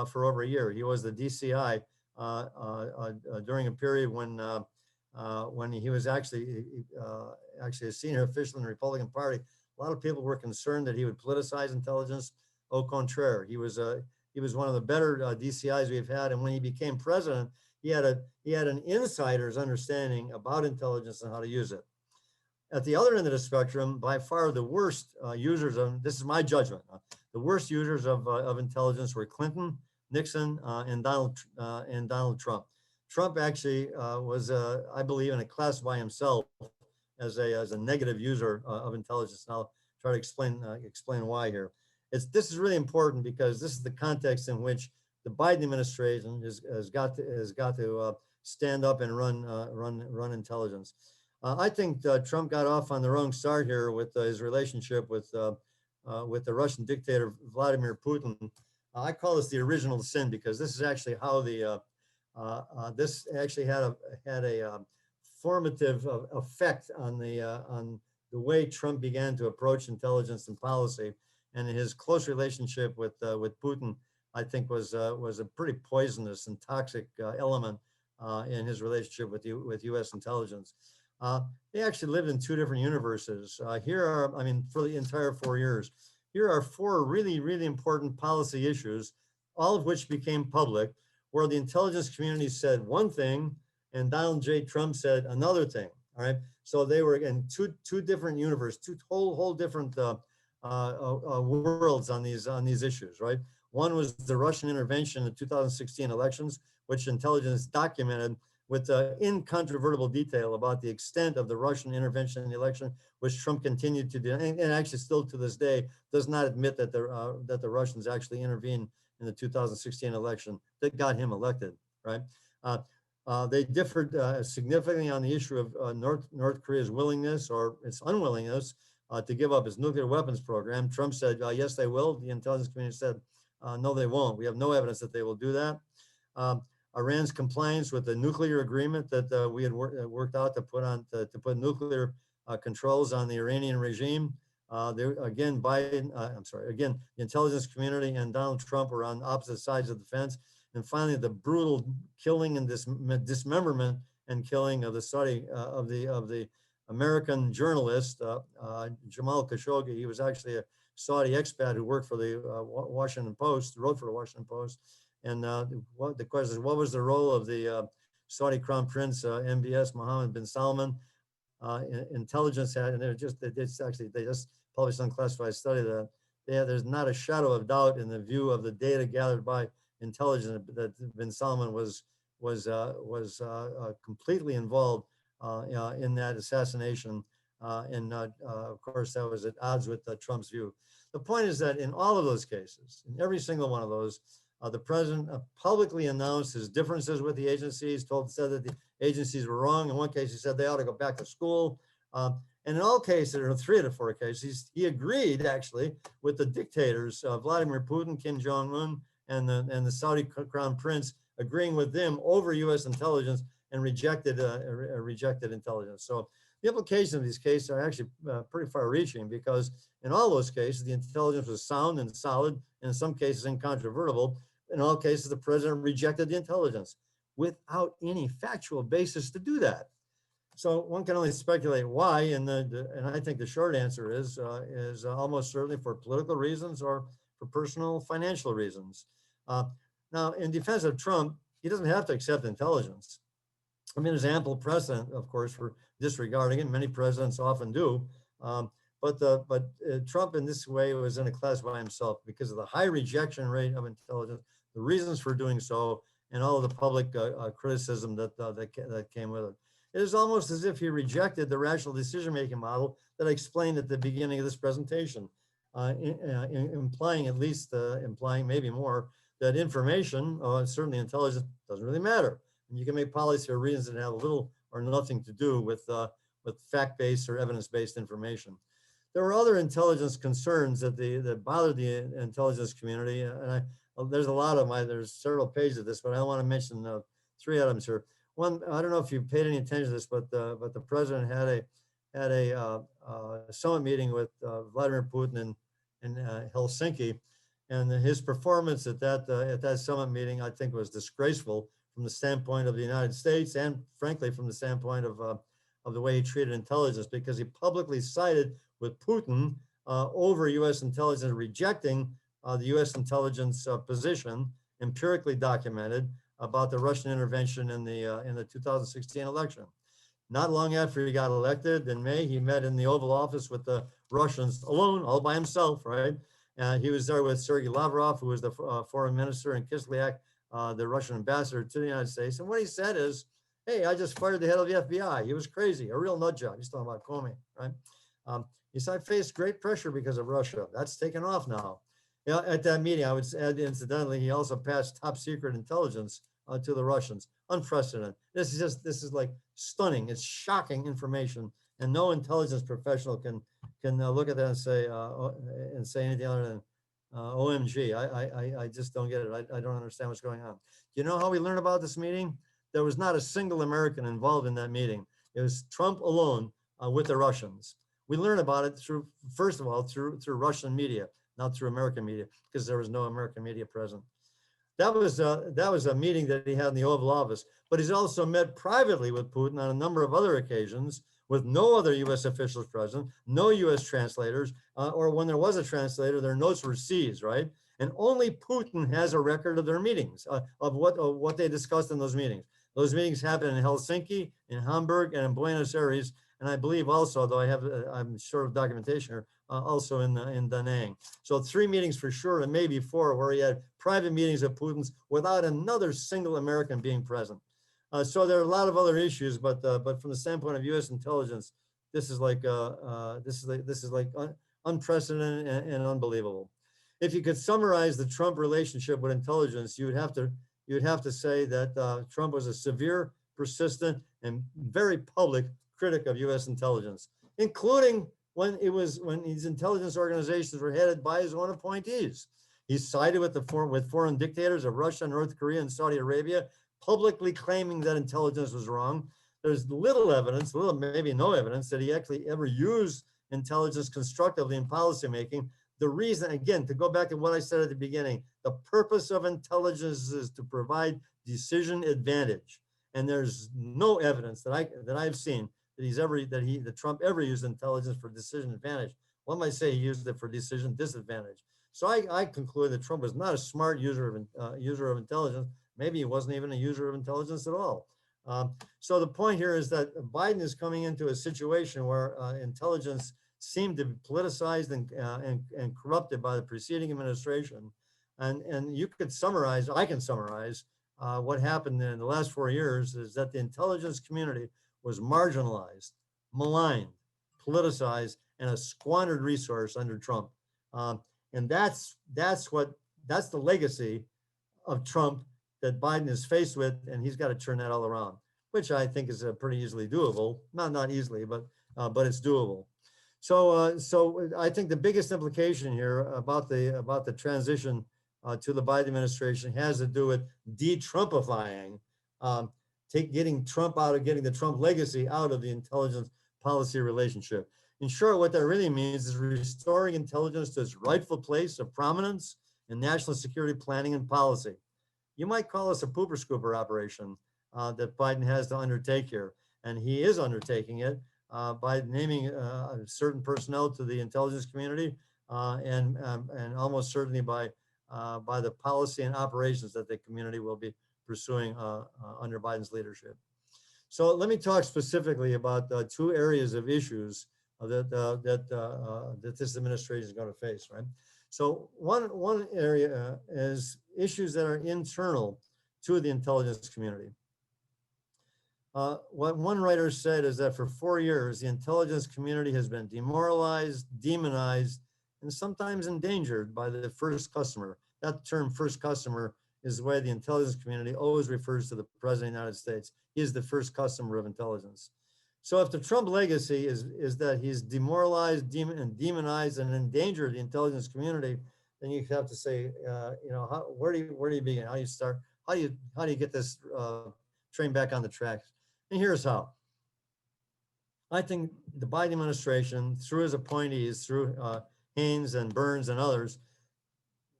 Speaker 2: for over a year. He was the DCI during a period when he was actually a senior official in the Republican Party. A lot of people were concerned that he would politicize intelligence. Au contraire, he was one of the better DCIs we've had. And when he became president, he had an insider's understanding about intelligence and how to use it. At the other end of the spectrum, by far the worst users of, this is my judgment, the worst users of intelligence were Clinton, Nixon, and Donald Trump. Trump actually was, I believe, in a class by himself as a negative user of intelligence. And I'll try to explain why here. This is really important because this is the context in which the Biden administration has got to stand up and run intelligence. I think Trump got off on the wrong start here with his relationship with the Russian dictator Vladimir Putin. I call this the original sin because this is actually how this actually had a formative effect on the way Trump began to approach intelligence and policy, and his close relationship with Putin, I think, was a pretty poisonous and toxic element in his relationship with U.S. intelligence. They actually lived in 2 different universes. For the entire 4 years, here are 4 really, really important policy issues, all of which became public, where the intelligence community said one thing and Donald J. Trump said another thing. All right. So they were in two different universes, two whole different worlds on these issues. Right. One was the Russian intervention in the 2016 elections, which intelligence documented with incontrovertible detail about the extent of the Russian intervention in the election, which Trump continued to do, and actually still to this day does not admit that the Russians actually intervened in the 2016 election that got him elected. Right? They differed significantly on the issue of North Korea's willingness or its unwillingness to give up its nuclear weapons program. Trump said, yes, they will. The intelligence community said, no, they won't. We have no evidence that they will do that. Iran's compliance with the nuclear agreement that we had worked out to put nuclear controls on the Iranian regime. Again, the intelligence community and Donald Trump were on opposite sides of the fence. And finally, the brutal killing and dismemberment and killing of the American journalist Jamal Khashoggi. He was actually a Saudi expat who worked for the Washington Post, wrote for the Washington Post. And the question is, what was the role of the Saudi Crown Prince MBS Mohammed bin Salman? Intelligence had, and they just published an unclassified study that there's not a shadow of doubt in the view of the data gathered by intelligence that bin Salman was completely involved in that assassination. And of course, that was at odds with Trump's view. The point is that in all of those cases, in every single one of those, the president publicly announced his differences with the agencies, said that the agencies were wrong. In one case, he said they ought to go back to school. And in all cases, or 3 out of 4 cases, he agreed actually with the dictators, Vladimir Putin, Kim Jong-un, and the Saudi Crown Prince, agreeing with them over U.S. intelligence and rejected intelligence. So the implications of these cases are actually pretty far-reaching, because in all those cases, the intelligence was sound and solid, and in some cases incontrovertible. In all cases, the president rejected the intelligence without any factual basis to do that. So one can only speculate why, and I think the short answer is almost certainly for political reasons or for personal financial reasons. Now, in defense of Trump, he doesn't have to accept intelligence. I mean, there's ample precedent, of course, for disregarding it. Many presidents often do. But Trump in this way was in a class by himself because of the high rejection rate of intelligence, the reasons for doing so, and all of the public criticism that came with it. It is almost as if he rejected the rational decision-making model that I explained at the beginning of this presentation, implying maybe more, that information, certainly intelligence, doesn't really matter. And you can make policy for reasons that have little or nothing to do with fact-based or evidence-based information. There were other intelligence concerns that bothered the intelligence community, and there's a lot of them. There's several pages of this, but I want to mention 3 items here. One, I don't know if you paid any attention to this, but the president had a summit meeting with Vladimir Putin in Helsinki, and his performance at that summit meeting, I think, was disgraceful from the standpoint of the United States, and frankly, from the standpoint of the way he treated intelligence, because he publicly sided with Putin over U.S. intelligence, rejecting the U.S. intelligence position, empirically documented, about the Russian intervention in the 2016 election. Not long after he got elected in May, he met in the Oval Office with the Russians alone, all by himself, right? He was there with Sergei Lavrov, who was the foreign minister, and Kislyak, the Russian ambassador to the United States. And what he said is, hey, I just fired the head of the FBI. He was crazy, a real nut job. He's talking about Comey, right? He said, I faced great pressure because of Russia. That's taken off now. You know, at that meeting, I would add, incidentally, he also passed top secret intelligence to the Russians. Unprecedented. This is like stunning. It's shocking information, and no intelligence professional can look at that and say anything other than OMG. I just don't get it. I don't understand what's going on. You know how we learned about this meeting? There was not a single American involved in that meeting. It was Trump alone with the Russians. We learned about it first of all, through Russian media, not through American media, because there was no American media present. That was a meeting that he had in the Oval Office, but he's also met privately with Putin on a number of other occasions with no other U.S. officials present, no U.S. translators, or when there was a translator, their notes were seized, right? And only Putin has a record of their meetings, of what they discussed in those meetings. Those meetings happened in Helsinki, in Hamburg, and in Buenos Aires, and I believe also, though I'm short of documentation here, also in Da Nang. So 3 meetings for sure, and maybe 4, where he had private meetings with Putin's without another single American being present. So there are a lot of other issues, but from the standpoint of U.S. intelligence, this is like unprecedented and unbelievable. If you could summarize the Trump relationship with intelligence, you would have to say that Trump was a severe, persistent, and very public critic of U.S. intelligence, including when these intelligence organizations were headed by his own appointees. He sided with foreign dictators of Russia, North Korea, and Saudi Arabia, publicly claiming that intelligence was wrong. There's little evidence, maybe no evidence, that he actually ever used intelligence constructively in policymaking. The reason, again, to go back to what I said at the beginning, the purpose of intelligence is to provide decision advantage. And there's no evidence that I've seen that Trump ever used intelligence for decision advantage. One might say he used it for decision disadvantage. So I conclude that Trump was not a smart user of intelligence. Maybe he wasn't even a user of intelligence at all. So the point here is that Biden is coming into a situation where intelligence seemed to be politicized and corrupted by the preceding administration. And you could summarize, I can summarize what happened in the last 4 years is that the intelligence community was marginalized, maligned, politicized, and a squandered resource under Trump. Um, and that's the legacy of Trump that Biden is faced with, and he's got to turn that all around, which I think is pretty easily doable. Not easily, but it's doable. So I think the biggest implication here about the transition to the Biden administration has to do with de-Trumpifying, um, getting the Trump legacy out of the intelligence policy relationship. In short, what that really means is restoring intelligence to its rightful place of prominence in national security planning and policy. You might call this a pooper scooper operation that Biden has to undertake here, and he is undertaking it by naming certain personnel to the intelligence community, and almost certainly by the policy and operations that the community will be pursuing under Biden's leadership. So let me talk specifically about two areas of issues that this administration is going to face, right? So one area is issues that are internal to the intelligence community. What one writer said is that for 4 years, the intelligence community has been demoralized, demonized, and sometimes endangered by the first customer. That term, first customer, is the way the intelligence community always refers to the President of the United States. He is the first customer of intelligence. So if the Trump legacy is that he's demoralized, demonized, and endangered the intelligence community, then you have to say, where do you begin? How do you start? How do you get this train back on the tracks? And here's how. I think the Biden administration, through his appointees, through Haynes and Burns and others,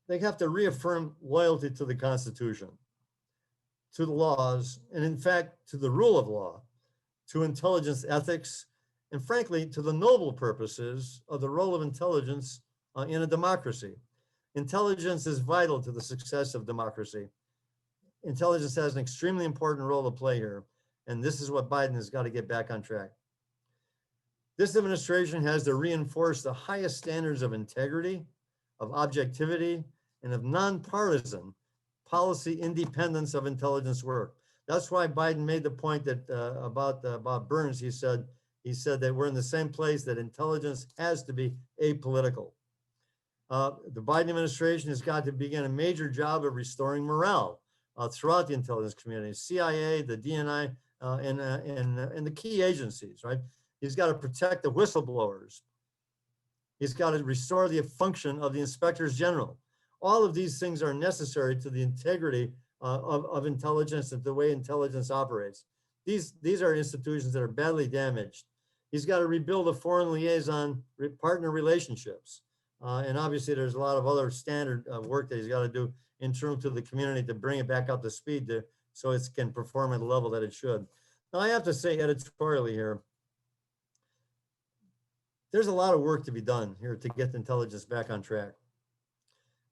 Speaker 2: they have to reaffirm loyalty to the Constitution, to the laws, and in fact, to the rule of law, to intelligence ethics, and frankly, to the noble purposes of the role of intelligence in a democracy. Intelligence is vital to the success of democracy. Intelligence has an extremely important role to play here, and this is what Biden has got to get back on track. This administration has to reinforce the highest standards of integrity, of objectivity, and of nonpartisan policy independence of intelligence work. That's why Biden made the point that about Burns. He said that we're in the same place, that intelligence has to be apolitical. The Biden administration has got to begin a major job of restoring morale throughout the intelligence community, CIA, the DNI, and the key agencies, right? He's got to protect the whistleblowers. He's got to restore the function of the inspectors general. All of these things are necessary to the integrity of intelligence and the way intelligence operates. These are institutions that are badly damaged. He's got to rebuild the foreign liaison partner relationships. And obviously there's a lot of other standard work that he's got to do internal to the community to bring it back up to speed so it can perform at the level that it should. Now I have to say editorially here, there's a lot of work to be done here to get intelligence back on track.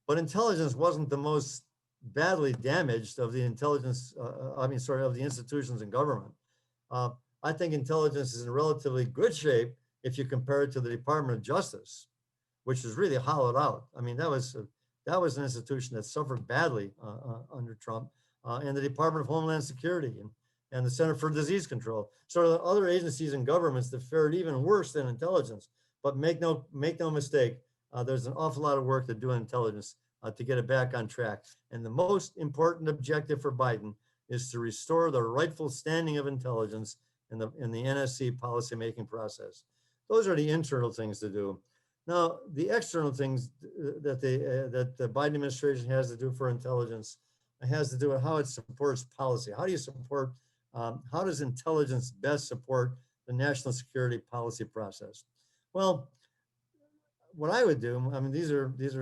Speaker 2: But intelligence wasn't the most badly damaged of the intelligence, of the institutions in government. I think intelligence is in relatively good shape if you compare it to the Department of Justice, which is really hollowed out. I mean, that was an institution that suffered badly under Trump, and the Department of Homeland Security and the Center for Disease Control. So there are other agencies and governments that fared even worse than intelligence. But make no mistake, there's an awful lot of work to do in intelligence to get it back on track. And the most important objective for Biden is to restore the rightful standing of intelligence in the NSC policymaking process. Those are the internal things to do. Now, the external things that the Biden administration has to do for intelligence has to do with how it supports policy. How do you support? How does intelligence best support the national security policy process? Well, what I would do, I mean, these are this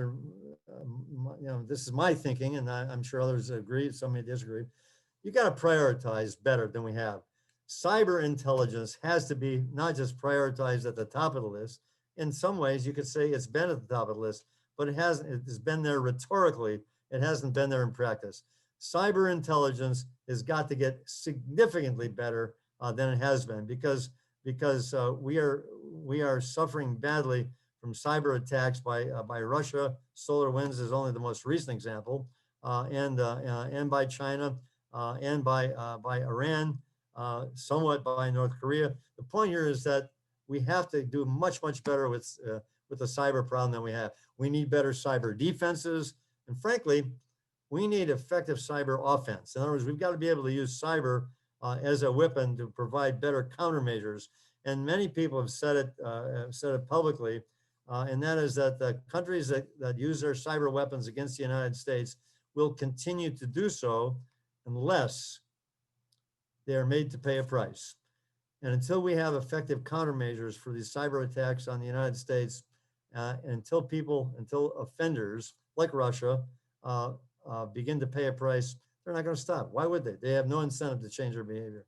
Speaker 2: is my thinking, and I'm sure others agree, some may disagree. You got to prioritize better than we have. Cyber intelligence has to be not just prioritized at the top of the list. In some ways, you could say it's been at the top of the list, but it hasn't. It's been there rhetorically. It hasn't been there in practice. Cyber intelligence has got to get significantly better than it has been because we are suffering badly from cyber attacks by Russia. SolarWinds is only the most recent example, and by China, and by Iran, somewhat by North Korea. The point here is that we have to do much better with the cyber problem that we have. We need better cyber defenses, and frankly, we need effective cyber offense. In other words, we've got to be able to use cyber as a weapon to provide better countermeasures. And many people have said it publicly, and that is that the countries that use their cyber weapons against the United States will continue to do so unless they are made to pay a price. And until we have effective countermeasures for these cyber attacks on the United States, until offenders like Russia begin to pay a price, they're not going to stop. Why would they? They have no incentive to change their behavior.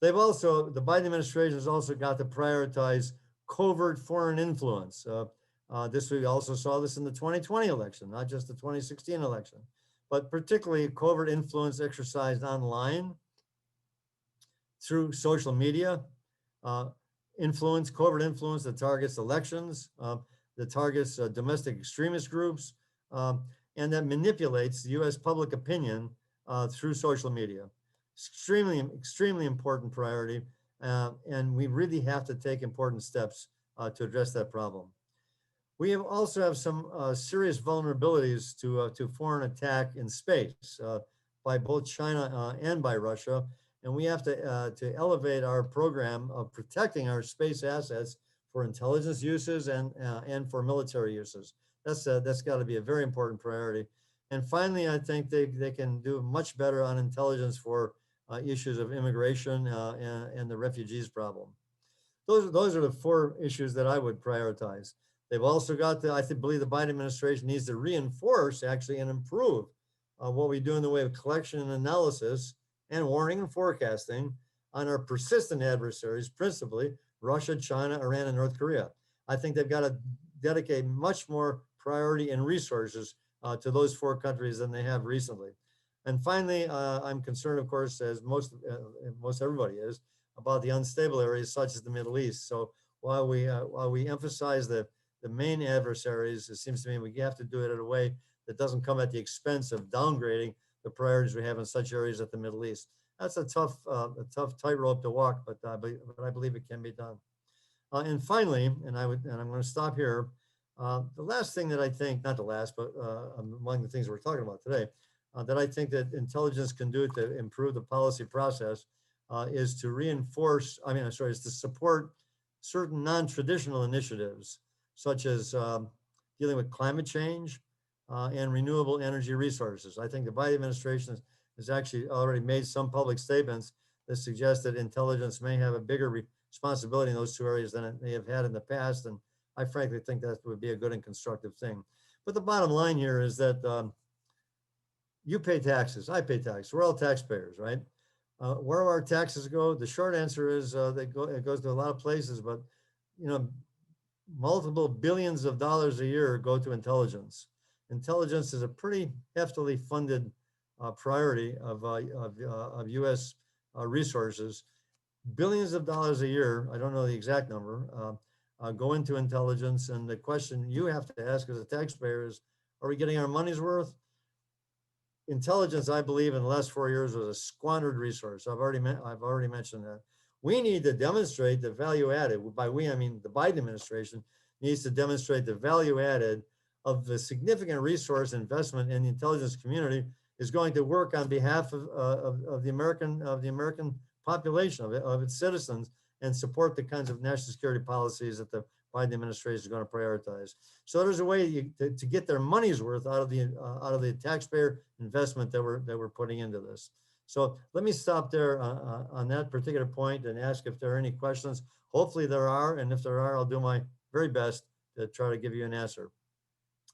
Speaker 2: The Biden administration has also got to prioritize covert foreign influence. We also saw this in the 2020 election, not just the 2016 election, but particularly covert influence exercised online through social media, covert influence that targets elections, that targets domestic extremist groups, and that manipulates the U.S. public opinion through social media. Extremely important priority, and we really have to take important steps to address that problem. We also have some serious vulnerabilities to foreign attack in space by both China and by Russia, and we have to elevate our program of protecting our space assets for intelligence uses and for military uses. That's got to be a very important priority. And finally, I think they can do much better on intelligence for issues of immigration and the refugees problem. Those are the four issues that I would prioritize. They've also got believe the Biden administration needs to reinforce actually and improve what we do in the way of collection and analysis and warning and forecasting on our persistent adversaries, principally Russia, China, Iran, and North Korea. I think they've got to dedicate much more priority and resources to those four countries than they have recently. And finally, I'm concerned, of course, as most everybody is, about the unstable areas such as the Middle East. So while we emphasize the main adversaries, it seems to me we have to do it in a way that doesn't come at the expense of downgrading the priorities we have in such areas at the Middle East. That's a tough tightrope to walk, but I believe it can be done. And finally, and I'm going to stop here. The last thing that I think, not the last, but among the things we're talking about today, that I think that intelligence can do to improve the policy process is to support certain non-traditional initiatives, such as dealing with climate change and renewable energy resources. I think the Biden administration has actually already made some public statements that suggest that intelligence may have a bigger responsibility in those two areas than it may have had in the past. And I frankly think that would be a good and constructive thing. But the bottom line here is that you pay taxes, I pay taxes. We're all taxpayers, right? Where do our taxes go? The short answer is it goes to a lot of places, but multiple billions of dollars a year go to intelligence. Intelligence is a pretty heftily funded priority of U.S. Resources. Billions of dollars a year, I don't know the exact number, go into intelligence. And the question you have to ask as a taxpayer is, are we getting our money's worth? Intelligence, I believe, in the last 4 years was a squandered resource. I've already mentioned that. We need to demonstrate the value added. By we, I mean the Biden administration needs to demonstrate the value added of the significant resource investment in the intelligence community is going to work on behalf of the American population, of its citizens, and support the kinds of national security policies that the Biden administration is going to prioritize. So there's a way to get their money's worth out of the taxpayer investment that we're putting into this. So let me stop there on that particular point and ask if there are any questions. Hopefully there are, and if there are, I'll do my very best to try to give you an answer.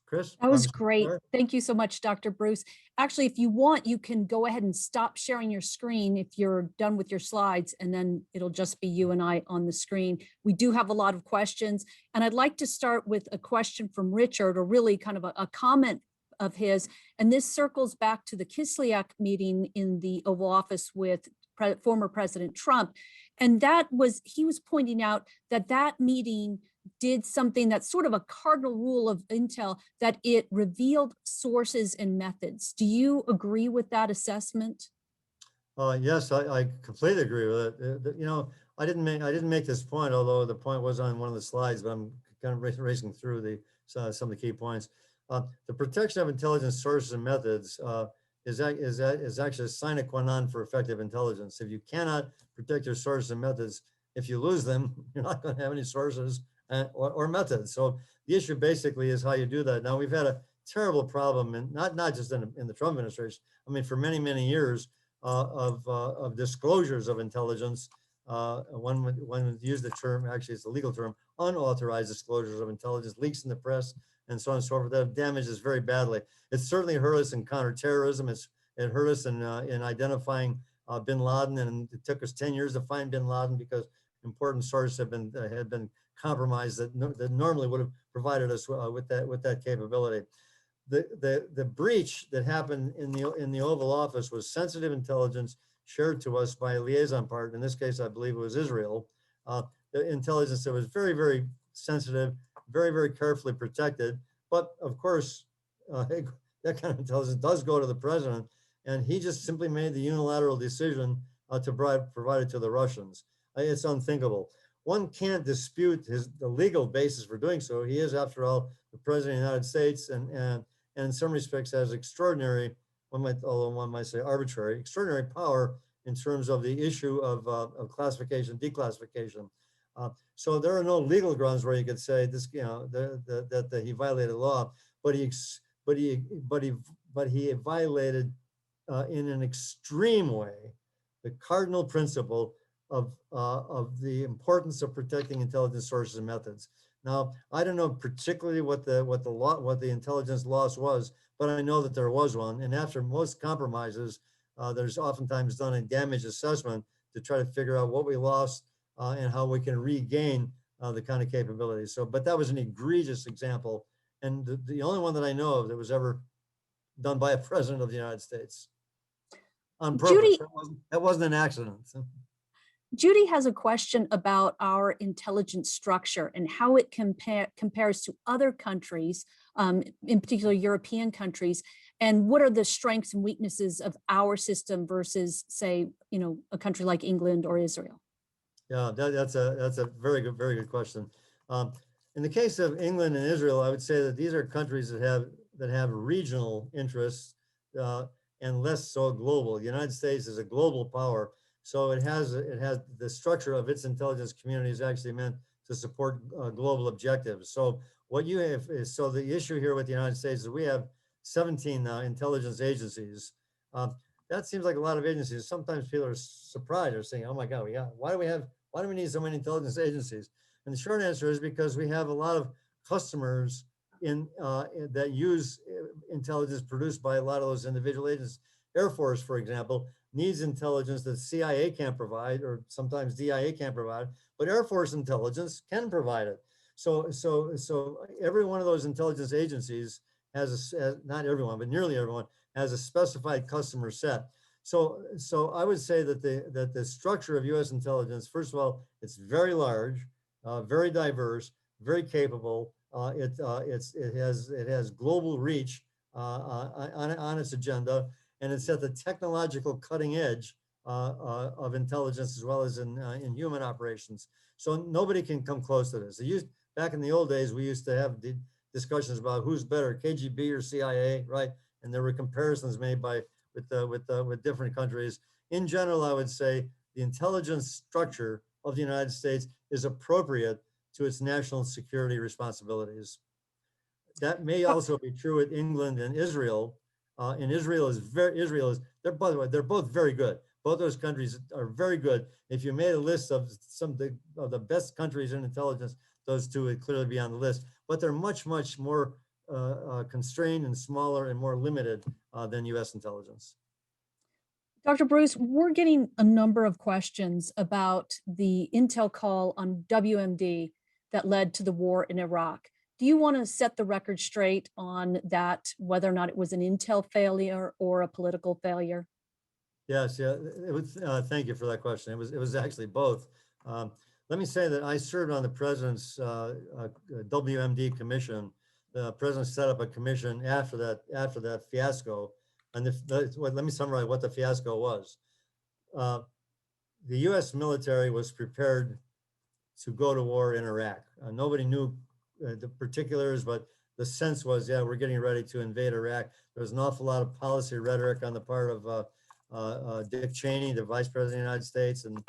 Speaker 2: Chris?
Speaker 1: That was great. Thank you so much, Dr. Bruce. Actually, if you want, you can go ahead and stop sharing your screen if you're done with your slides, and then it'll just be you and I on the screen. We do have a lot of questions, and I'd like to start with a question from Richard, or really kind of a comment of his, and this circles back to the Kislyak meeting in the Oval Office with former President Trump. And he was pointing out that meeting did something that's sort of a cardinal rule of Intel, that it revealed sources and methods. Do you agree with that assessment?
Speaker 2: Yes, I completely agree with it. I didn't make this point, although the point was on one of the slides, but I'm kind of racing through some of the key points. The protection of intelligence sources and methods is actually a sine qua non for effective intelligence. If you cannot protect your sources and methods, if you lose them, you're not going to have any sources or methods. So the issue basically is how you do that. Now we've had a terrible problem, and not just in the Trump administration. I mean, for many years of disclosures of intelligence. One would use the term, actually it's a legal term, unauthorized disclosures of intelligence, leaks in the press, and so on and so forth, that have damaged us very badly. It certainly hurt us in counterterrorism. It hurt us in identifying bin Laden, and it took us 10 years to find bin Laden because important sources had been compromised that normally would have provided us with that capability. The breach that happened in the Oval Office was sensitive intelligence shared to us by a liaison partner. In this case, I believe it was Israel. The intelligence that was very sensitive, very carefully protected. But of course, that kind of intelligence does go to the president, and he just simply made the unilateral decision to provide it to the Russians. It's unthinkable. One can't dispute the legal basis for doing so. He is, after all, the president of the United States, and in some respects has extraordinary, although one might say arbitrary, extraordinary power in terms of the issue of classification, declassification. So there are no legal grounds where you could say this, that he violated law, but he violated in an extreme way the cardinal principle of the importance of protecting intelligence sources and methods. Now, I don't know particularly what the intelligence loss was, but I know that there was one. And after most compromises, there's oftentimes done a damage assessment to try to figure out what we lost and how we can regain the kind of capabilities. So, but that was an egregious example, and the only one that I know of that was ever done by a president of the United States on purpose.
Speaker 1: Judy,
Speaker 2: that wasn't an accident.
Speaker 1: Judy has a question about our intelligence structure and how it compares to other countries, in particular European countries, and what are the strengths and weaknesses of our system versus, say, a country like England or Israel.
Speaker 2: Yeah, that's a very good question. In the case of England and Israel, I would say that these are countries that have regional interests and less so global. The United States is a global power. So it has the structure of its intelligence community is actually meant to support global objectives. So what you have is, so the issue here with the United States is we have 17 intelligence agencies. That seems like a lot of agencies. Sometimes people are surprised or saying, "Oh my God, why do we need so many intelligence agencies?" And the short answer is because we have a lot of customers that use intelligence produced by a lot of those individual agencies. Air Force, for example, needs intelligence that CIA can't provide, or sometimes DIA can't provide, but Air Force intelligence can provide it. So every one of those intelligence agencies has not everyone, but nearly everyone has a specified customer set. So I would say that the structure of U.S. intelligence, first of all, it's very large, very diverse, very capable. It has global reach on its agenda, and it's at the technological cutting edge of intelligence as well as in human operations. So nobody can come close to this. Back in the old days, we used to have the discussions about who's better, KGB or CIA, right? And there were comparisons made with different countries. In general, I would say the intelligence structure of the United States is appropriate to its national security responsibilities. That may also be true with England and Israel. And they're, by the way, they're both very good. Both those countries are very good. If you made a list of some of the best countries in intelligence, those two would clearly be on the list. But they're much more constrained and smaller and more limited than U.S. intelligence.
Speaker 1: Dr. Bruce, we're getting a number of questions about the intel call on WMD that led to the war in Iraq. Do you want to set the record straight on that, whether or not it was an intel failure or a political failure?
Speaker 2: Yes, yeah. It was, thank you for that question. It was actually both. let me say that I served on the president's WMD commission. The president set up a commission after that fiasco. And let me summarize what the fiasco was. The U.S. military was prepared to go to war in Iraq. Nobody knew the particulars, but the sense was, yeah, we're getting ready to invade Iraq. There was an awful lot of policy rhetoric on the part of Dick Cheney, the Vice President of the United States, and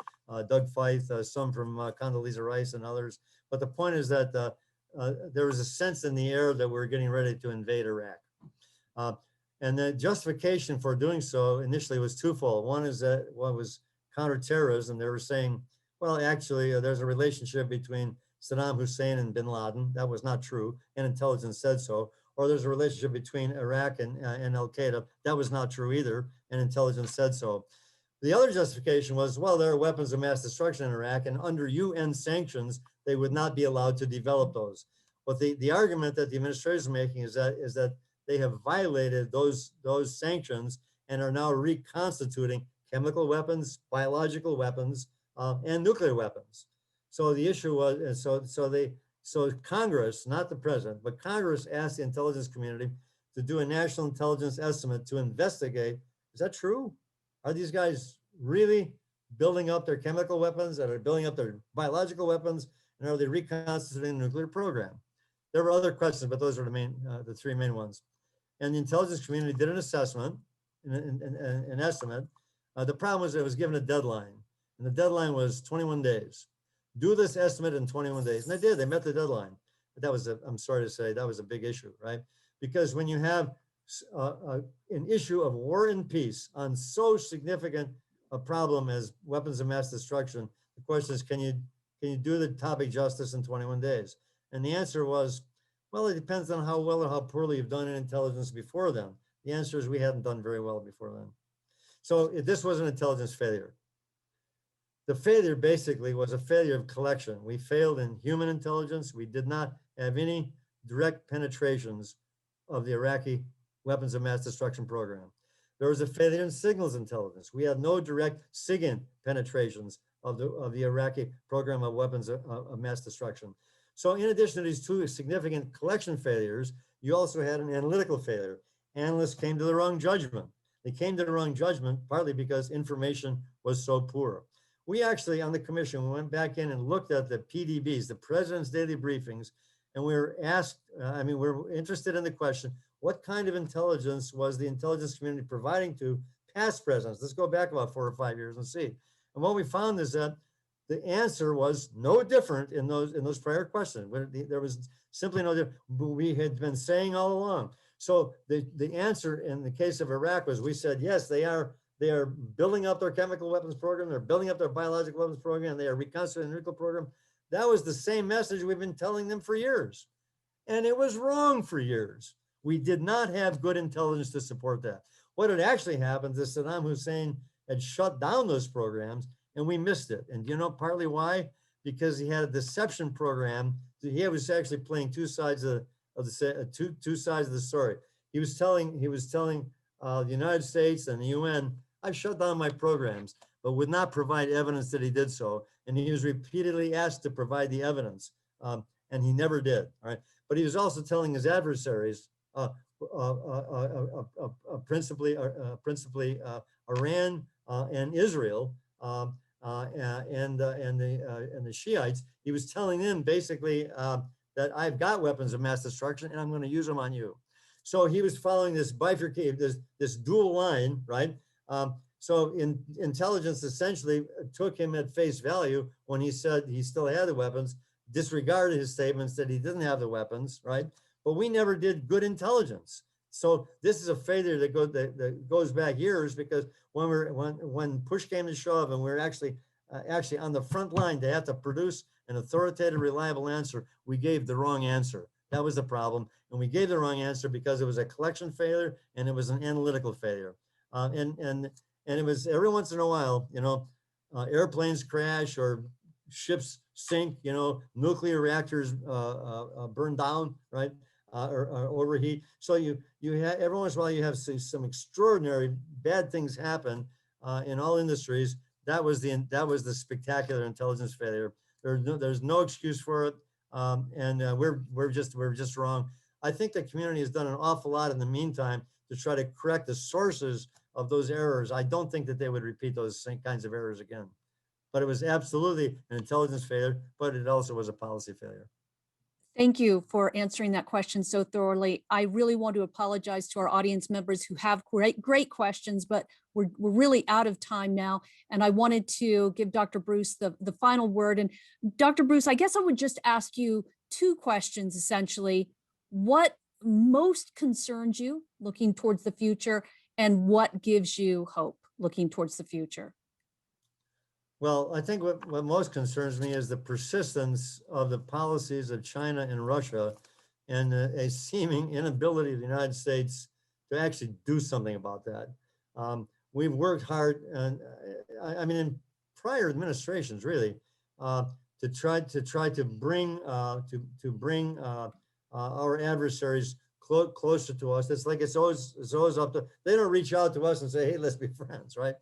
Speaker 2: Doug Feith, some from Condoleezza Rice and others. But the point is that there was a sense in the air that we're getting ready to invade Iraq. And the justification for doing so initially was twofold. One is that was counterterrorism. They were saying, well, actually, there's a relationship between Saddam Hussein and bin Laden. That was not true, and intelligence said so. Or there's a relationship between Iraq and Al Qaeda. That was not true either, and intelligence said so. The other justification was, well, there are weapons of mass destruction in Iraq, and under UN sanctions, they would not be allowed to develop those. But the argument that the administration is making is that they have violated those sanctions and are now reconstituting chemical weapons, biological weapons, and nuclear weapons. So the issue was, so Congress, not the president, but Congress asked the intelligence community to do a national intelligence estimate to investigate, is that true? Are these guys really building up their chemical weapons, that are building up their biological weapons, and are they reconstituting the nuclear program? There were other questions, but those are the three main ones. And the intelligence community did an assessment, an estimate. The problem was it was given a deadline, and the deadline was 21 days. Do this estimate in 21 days. And they did, they met the deadline. But that was, I'm sorry to say, that was a big issue, right? Because when you have an issue of war and peace on so significant a problem as weapons of mass destruction, the question is, can you do the topic justice in 21 days? And the answer was, well, it depends on how well or how poorly you've done in intelligence before then. The answer is we hadn't done very well before then. So this was an intelligence failure. The failure basically was a failure of collection. We failed in human intelligence. We did not have any direct penetrations of the Iraqi weapons of mass destruction program. There was a failure in signals intelligence. We had no direct SIGINT penetrations of the Iraqi program of weapons of mass destruction. So in addition to these two significant collection failures, you also had an analytical failure. Analysts came to the wrong judgment. They came to the wrong judgment partly because information was so poor. We actually, on the commission, we went back in and looked at the PDBs, the President's Daily Briefings, and we were asked, we're interested in the question, what kind of intelligence was the intelligence community providing to past presidents? Let's go back about 4 or 5 years and see. And what we found is that the answer was no different in those prior questions. There was simply no different. We had been saying all along. So the answer in the case of Iraq was, we said, yes, they are building up their chemical weapons program, they're building up their biological weapons program, they are reconstituting the nuclear program. That was the same message we've been telling them for years. And it was wrong for years. We did not have good intelligence to support that. What had actually happened is Saddam Hussein had shut down those programs and we missed it. And do you know partly why? Because he had a deception program. He was actually playing two sides of the story. He was telling the United States and the UN, I've shut down my programs, but would not provide evidence that he did so. And he was repeatedly asked to provide the evidence, and he never did. All right, but he was also telling his adversaries, principally Iran and Israel, and the Shiites. He was telling them basically that I've got weapons of mass destruction and I'm going to use them on you. So he was following this bifurcated, this dual line, right? So intelligence essentially took him at face value when he said he still had the weapons, disregarded his statements that he didn't have the weapons, right? But we never did good intelligence. So this is a failure that goes back years, because when push came to shove and we're actually on the front line to have to produce an authoritative, reliable answer, we gave the wrong answer. That was the problem. And we gave the wrong answer because it was a collection failure and it was an analytical failure. And it was every once in a while, airplanes crash or ships sink, nuclear reactors burn down, right? Or overheat. So you have, every once in a while you have some extraordinary bad things happen in all industries. That was the spectacular intelligence failure There's no excuse for it. And we're just wrong. I think the community has done an awful lot in the meantime to try to correct the sources of those errors. I don't think that they would repeat those same kinds of errors again. But it was absolutely an intelligence failure, but it also was a policy failure.
Speaker 1: Thank you for answering that question so thoroughly. I really want to apologize to our audience members who have great questions, but we're really out of time now. And I wanted to give Dr. Bruce the final word. And Dr. Bruce, I guess I would just ask you two questions essentially. What most concerns you looking towards the future, and what gives you hope looking towards the future?
Speaker 2: Well, I think what most concerns me is the persistence of the policies of China and Russia and a seeming inability of the United States to actually do something about that. We've worked hard, and I mean, in prior administrations, really, to try to bring our adversaries closer to us. It's like it's always up to, they don't reach out to us and say, hey, let's be friends, right?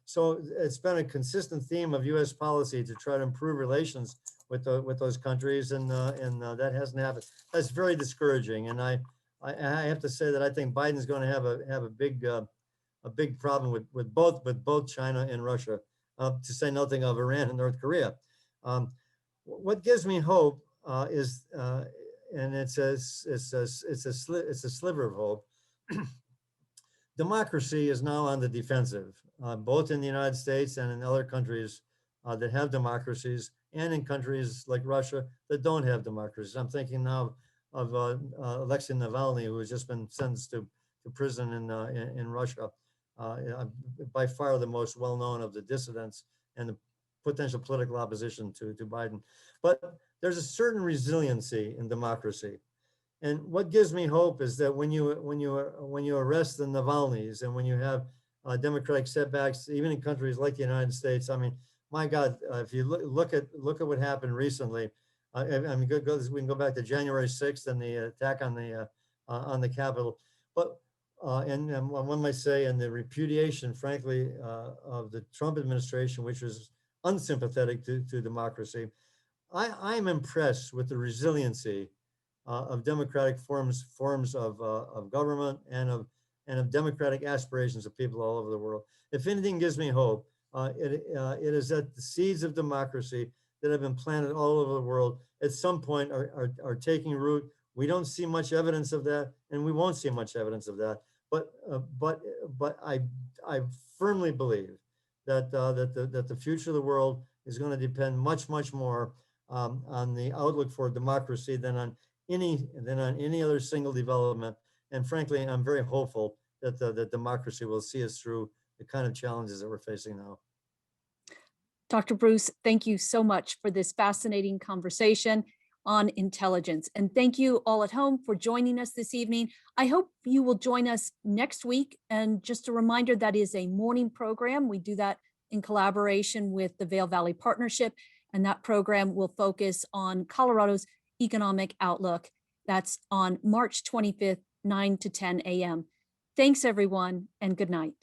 Speaker 2: So it's been a consistent theme of U.S. policy to try to improve relations with those countries, and that hasn't happened. That's very discouraging, and I have to say that I think Biden's going to have a big problem with both China and Russia, to say nothing of Iran and North Korea. What gives me hope is, and it's a sliver of hope. Democracy is now on the defensive, both in the United States and in other countries that have democracies, and in countries like Russia that don't have democracies. I'm thinking now of Alexei Navalny, who has just been sentenced to prison in Russia, by far the most well-known of the dissidents and the potential political opposition to Biden. But there's a certain resiliency in democracy. And what gives me hope is that when you arrest the Navalny's, and when you have democratic setbacks, even in countries like the United States, I mean, my God, if you look at what happened recently, I mean, we can go back to January 6th and the attack on the Capitol, but and one might say, and the repudiation, frankly, of the Trump administration, which was unsympathetic to democracy. I'm impressed with the resiliency of democratic forms of government, and of democratic aspirations of people all over the world. If anything gives me hope, it is that the seeds of democracy that have been planted all over the world at some point are taking root. We don't see much evidence of that, and we won't see much evidence of that. But I firmly believe that the future of the world is going to depend much more on the outlook for democracy than on any other single development. And frankly, I'm very hopeful that democracy will see us through the kind of challenges that we're facing now.
Speaker 1: Dr. Bruce, thank you so much for this fascinating conversation on intelligence. And thank you all at home for joining us this evening. I hope you will join us next week. And just a reminder, that is a morning program. We do that in collaboration with the Vail Valley Partnership. And that program will focus on Colorado's economic outlook. That's on March 25th, 9 to 10 a.m. Thanks, everyone, and good night.